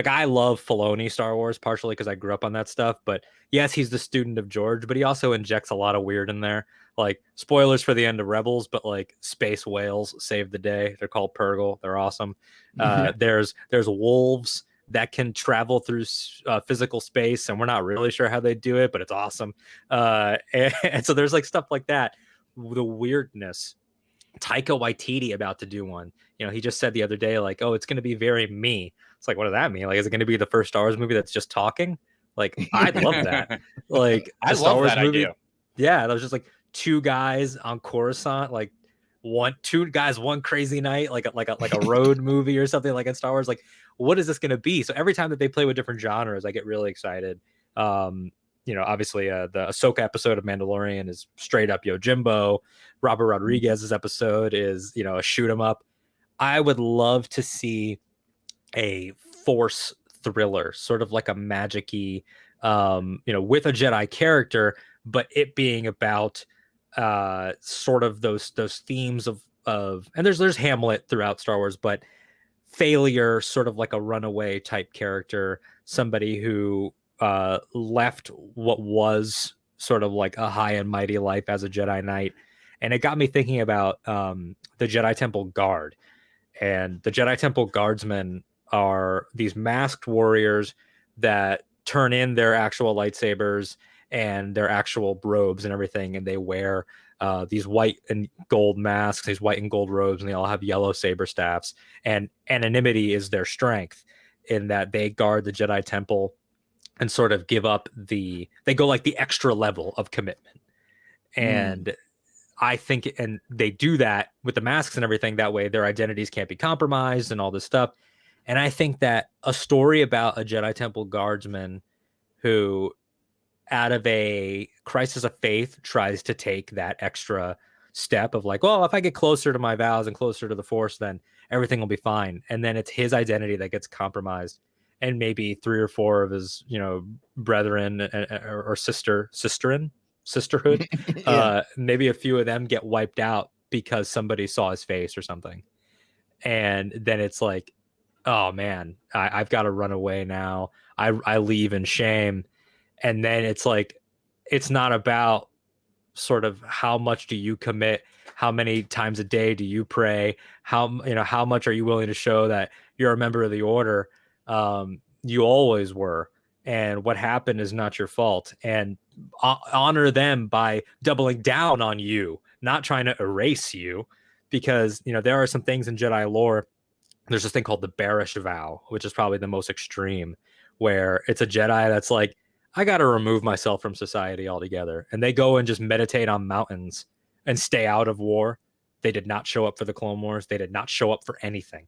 I love Filoni Star Wars, partially because I grew up on that stuff. But yes, he's the student of George, but he also injects a lot of weird in there. Like, spoilers for the end of Rebels, but like, space whales save the day. They're called Purrgil. They're awesome. There's wolves that can travel through physical space, and we're not really sure how they do it, but it's awesome. And so there's like stuff like that. The weirdness. Taika Waititi about to do one. He just said the other day, like, "Oh, it's going to be very me." It's like, what does that mean? Like, is it going to be the first Star Wars movie that's just talking? Like, I'd love that. Like, I Star love Wars that movie. idea. Yeah, that was just like two guys on Coruscant, like two guys, one crazy night, like a road movie or something like in Star Wars. Like, what is this going to be? So every time that they play with different genres, I get really excited. Obviously, the Ahsoka episode of Mandalorian is straight up Yojimbo. Robert Rodriguez's episode is, a shoot 'em up. I would love to see a Force thriller, sort of like a magic-y, with a Jedi character, but it being about sort of those themes of and there's Hamlet throughout Star Wars, but failure, sort of like a runaway type character, somebody who left what was sort of like a high and mighty life as a Jedi Knight. And it got me thinking about the Jedi Temple Guard. And the Jedi Temple Guardsmen are these masked warriors that turn in their actual lightsabers and their actual robes and everything, and they wear these white and gold masks, these white and gold robes, and they all have yellow saber staffs. And anonymity is their strength, in that they guard the Jedi Temple and sort of give up they go like the extra level of commitment. And I think, and they do that with the masks and everything. That way their identities can't be compromised and all this stuff. And I think that a story about a Jedi Temple guardsman who, out of a crisis of faith, tries to take that extra step of like, well, if I get closer to my vows and closer to the Force, then everything will be fine. And then it's his identity that gets compromised. And maybe 3 or 4 of his, brethren or sisterhood, Yeah. maybe a few of them get wiped out because somebody saw his face or something. And then it's like, oh man, I've got to run away now. I leave in shame. And then it's like, it's not about sort of how much do you commit, how many times a day do you pray, how much are you willing to show that you're a member of the order. You always were, and what happened is not your fault. And honor them by doubling down on you, not trying to erase you, because there are some things in Jedi lore. There's this thing called the bearish vow, which is probably the most extreme, where it's a Jedi that's like, I got to remove myself from society altogether. And they go and just meditate on mountains and stay out of war. They did not show up for the Clone Wars. They did not show up for anything.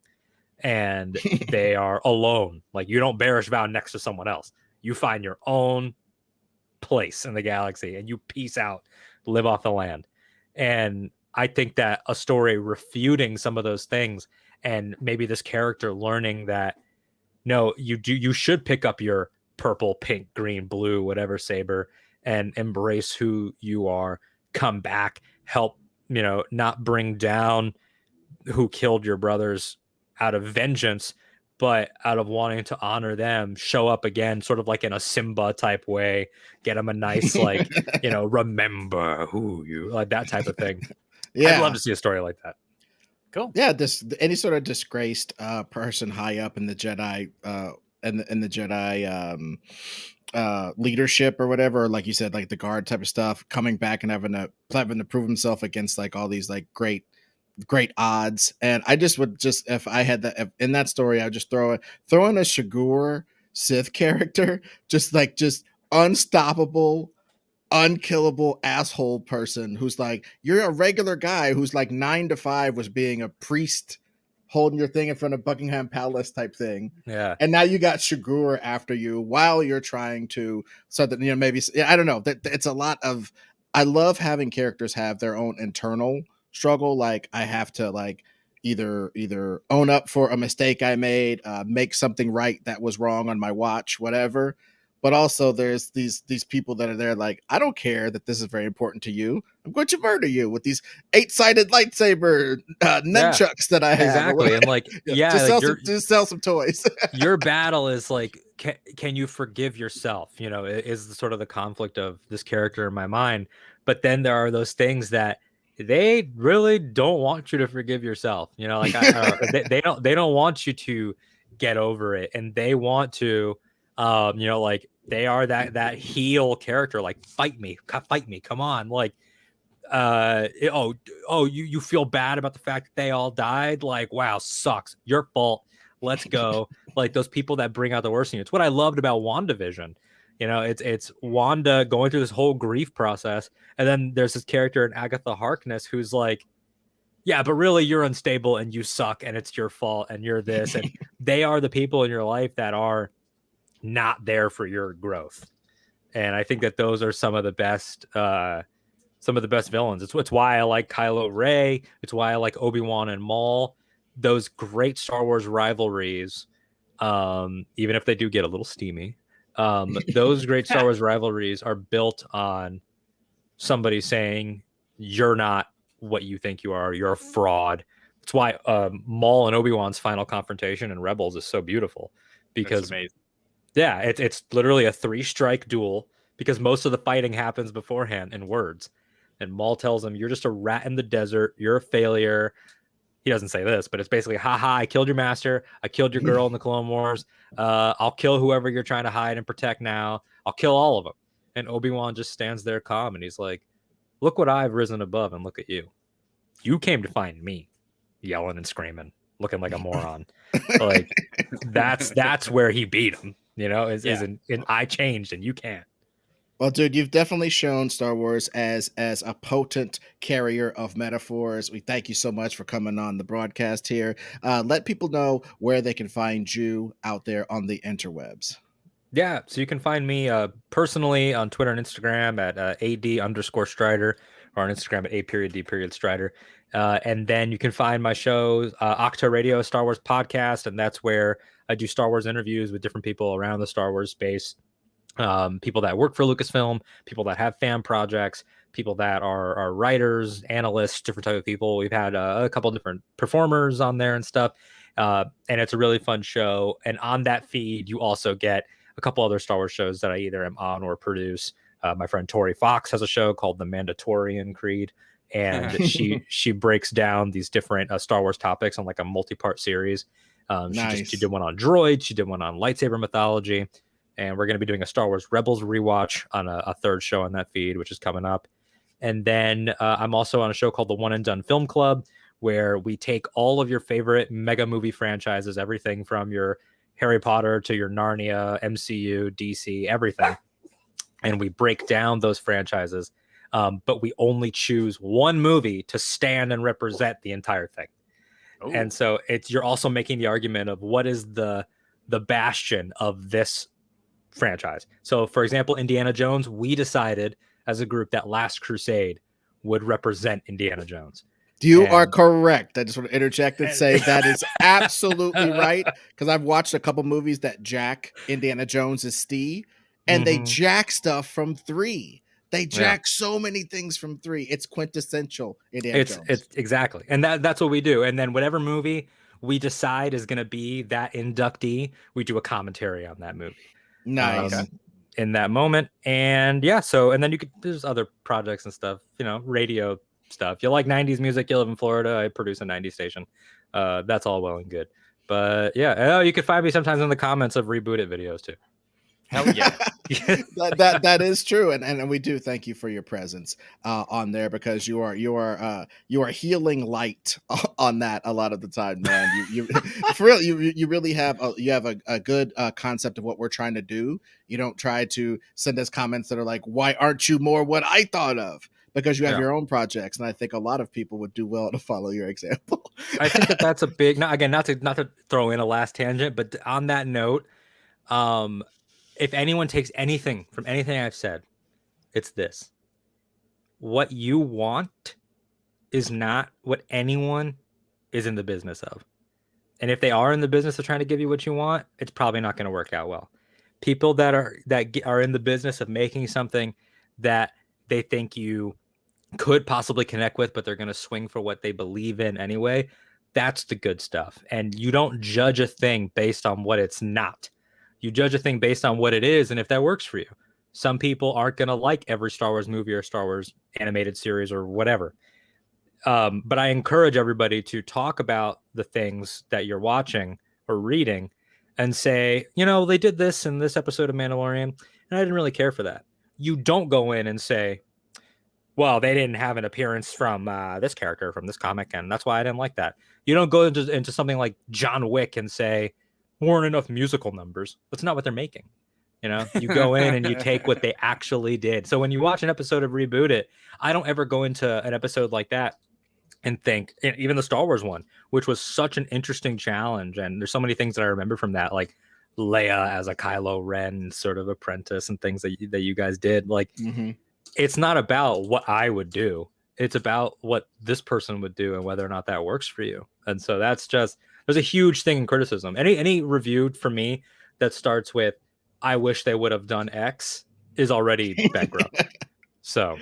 And they are alone. Like, you don't bearish vow next to someone else. You find your own place in the galaxy and you peace out, live off the land. And I think that a story refuting some of those things, and maybe this character learning that, no, you should pick up your purple, pink, green, blue, whatever saber, and embrace who you are, come back, help, not bring down who killed your brothers out of vengeance, but out of wanting to honor them, show up again, sort of like in a Simba type way, get them a nice, like, remember who you, like, that type of thing. Yeah. I'd love to see a story like that. Cool. Yeah, any sort of disgraced person high up in the Jedi in the Jedi leadership or whatever, like you said, like the guard type of stuff, coming back and having to prove himself against like all these like great odds. And I just would if I had that in that story, I would just throw in a Shigur Sith character, just unstoppable, unkillable asshole person who's like, you're a regular guy who's like 9 to 5 was being a priest holding your thing in front of Buckingham Palace type thing. Yeah. And now you got Shigur after you while you're trying to, so that, maybe, I don't know, that it's a lot of, I love having characters have their own internal struggle. Like, I have to like either own up for a mistake I made, make something right that was wrong on my watch, whatever. But also there's these people that are there like, I don't care that this is very important to you. I'm going to murder you with these 8-sided lightsaber nunchucks that I have. Exactly. And like, just sell some toys. Your battle is like, can you forgive yourself? Is the sort of the conflict of this character in my mind. But then there are those things that they really don't want you to forgive yourself. Like they don't want you to get over it, and they want to, like, they are that heel character, like, fight me, come on, like, you feel bad about the fact that they all died, like, wow, sucks, your fault, let's go. Like, those people that bring out the worst in you. It's what I loved about WandaVision. It's Wanda going through this whole grief process, and then there's this character in Agatha Harkness who's like, yeah, but really you're unstable and you suck and it's your fault and you're this, and they are the people in your life that are not there for your growth. And I think that those are some of the best villains. It's why I like Kylo Ray. It's why I like Obi-Wan and Maul. Those great Star Wars rivalries, even if they do get a little steamy, those great Star Wars rivalries are built on somebody saying, you're not what you think you are. You're a fraud. That's why Maul and Obi-Wan's final confrontation in Rebels is so beautiful, because yeah, it's literally a 3-strike duel, because most of the fighting happens beforehand in words. And Maul tells him, "You're just a rat in the desert. You're a failure." He doesn't say this, but it's basically, haha, I killed your master. I killed your girl in the Clone Wars. I'll kill whoever you're trying to hide and protect now. I'll kill all of them. And Obi-Wan just stands there calm, and he's like, look what I've risen above, and look at you. You came to find me, yelling and screaming, looking like a moron. Like, that's where he beat him, is I changed and you can't. Well, dude, you've definitely shown Star Wars as a potent carrier of metaphors. We thank you so much for coming on the broadcast here. Let people know where they can find you out there on the interwebs. Yeah, so you can find me personally on Twitter and Instagram at AD_Strider, or on Instagram at A.D.Strider. And then you can find my show, Ahch-To Radio, Star Wars podcast, and that's where I do Star Wars interviews with different people around the Star Wars space. People that work for Lucasfilm, people that have fan projects, people that are writers, analysts, different type of people. We've had a couple different performers on there and stuff, and it's a really fun show. And on that feed, you also get a couple other Star Wars shows that I either am on or produce. My friend Tori Fox has a show called The Mandatorian Creed, and she breaks down these different Star Wars topics on like a multi-part series. Nice. She did one on droids, she did one on lightsaber mythology. And we're going to be doing a Star Wars Rebels rewatch on a third show on that feed, which is coming up. And then I'm also on a show called the One and Done Film Club, where we take all of your favorite mega movie franchises, everything from your Harry Potter to your Narnia, MCU, DC, everything. And we break down those franchises. But we only choose one movie to stand and represent the entire thing. Ooh. And so you're also making the argument of what is the bastion of this franchise. So, for example, Indiana Jones, we decided as a group that Last Crusade would represent Indiana Jones. You are correct. I just want to interject and say that is absolutely right, because I've watched a couple movies that jack Indiana Jones' Stee, and they jack stuff from 3. They jack so many things from 3. It's quintessential Indiana Jones. It's exactly, and that's what we do. And then whatever movie we decide is going to be that inductee, we do a commentary on that movie. Nice. In that moment. And yeah, so, and then there's other projects and stuff, radio stuff. You like 90s music, you live in Florida, I produce a 90s station. That's all well and good. But yeah, you can find me sometimes in the comments of Reboot It videos too. Hell yeah. that is true, and we do thank you for your presence on there, because you are healing light on that a lot of the time, man. You for real, you really have a good concept of what we're trying to do. You don't try to send us comments that are like, why aren't you more what I thought of? Because you have your own projects, and I think a lot of people would do well to follow your example. I think that's a big, not to throw in a last tangent, but on that note, if anyone takes anything from anything I've said, it's this. What you want is not what anyone is in the business of. And if they are in the business of trying to give you what you want, it's probably not going to work out well. People that are in the business of making something that they think you could possibly connect with, but they're going to swing for what they believe in anyway, that's the good stuff. And you don't judge a thing based on what it's not. You judge a thing based on what it is, and if that works for you. Some people aren't going to like every Star Wars movie or Star Wars animated series or whatever. But I encourage everybody to talk about the things that you're watching or reading and say, they did this in this episode of Mandalorian, and I didn't really care for that. You don't go in and say, well, they didn't have an appearance from this character from this comic, and that's why I didn't like that. You don't go into something like John Wick and say, weren't enough musical numbers. That's not what they're making. You go in and you take what they actually did. So when you watch an episode of Reboot It, I don't ever go into an episode like that and think, even the Star Wars one, which was such an interesting challenge. And there's so many things that I remember from that, like Leia as a Kylo Ren sort of apprentice and things that you guys did. Like, it's not about what I would do. It's about what this person would do and whether or not that works for you. And so that's just, there's a huge thing in criticism. Any review for me that starts with, I wish they would have done X, is already bankrupt. So,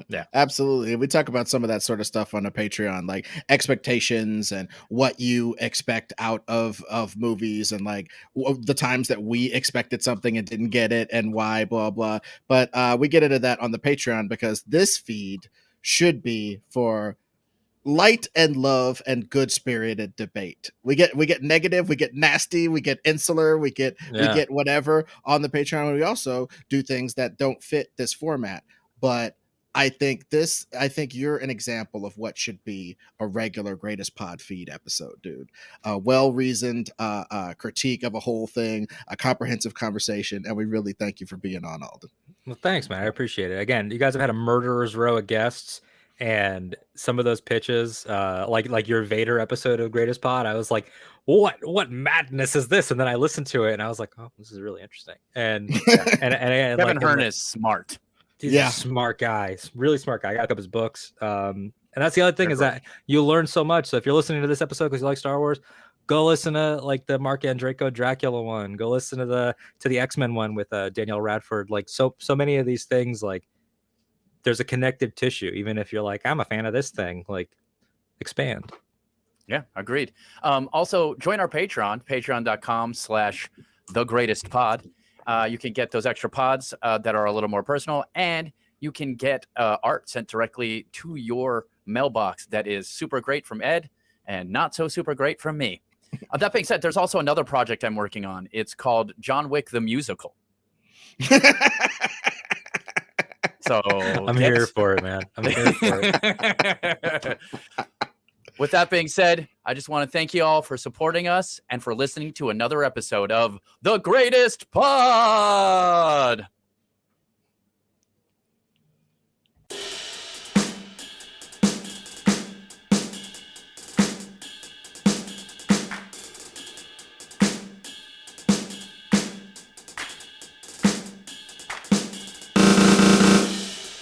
yeah. Absolutely. We talk about some of that sort of stuff on a Patreon, like expectations and what you expect out of movies, and like the times that we expected something and didn't get it and why, blah blah. But we get into that on the Patreon because this feed should be for light and love and good spirited debate. We get negative, we get nasty, we get insular, we get whatever on the Patreon. We also do things that don't fit this format. But I think you're an example of what should be a regular Greatest Pod feed episode, dude. A well-reasoned critique of a whole thing, a comprehensive conversation, and we really thank you for being on, Alden. Well, thanks, man. I appreciate it. Again, you guys have had a murderer's row of guests, and some of those pitches, like your Vader episode of Greatest Pod, I was like, what madness is this? And then I listened to it, and I was like, oh, this is really interesting. And Kevin Hearn is smart. He's a smart guy, really smart guy. I got up his books. And that's the other thing is that you learn so much. So if you're listening to this episode because you like Star Wars, go listen to like the Mark Andreyko Dracula one. Go listen to the X-Men one with Danielle Radford. Like so many of these things, like there's a connective tissue. Even if you're like, I'm a fan of this thing, like expand. Yeah, agreed. Also join our Patreon, patreon.com/thegreatestpod. You can get those extra pods that are a little more personal, and you can get art sent directly to your mailbox that is super great from Ed and not so super great from me. That being said, there's also another project I'm working on. It's called John Wick the Musical. So I'm here for it, man. I'm here for it. With that being said, I just want to thank you all for supporting us and for listening to another episode of The Greatest Pod.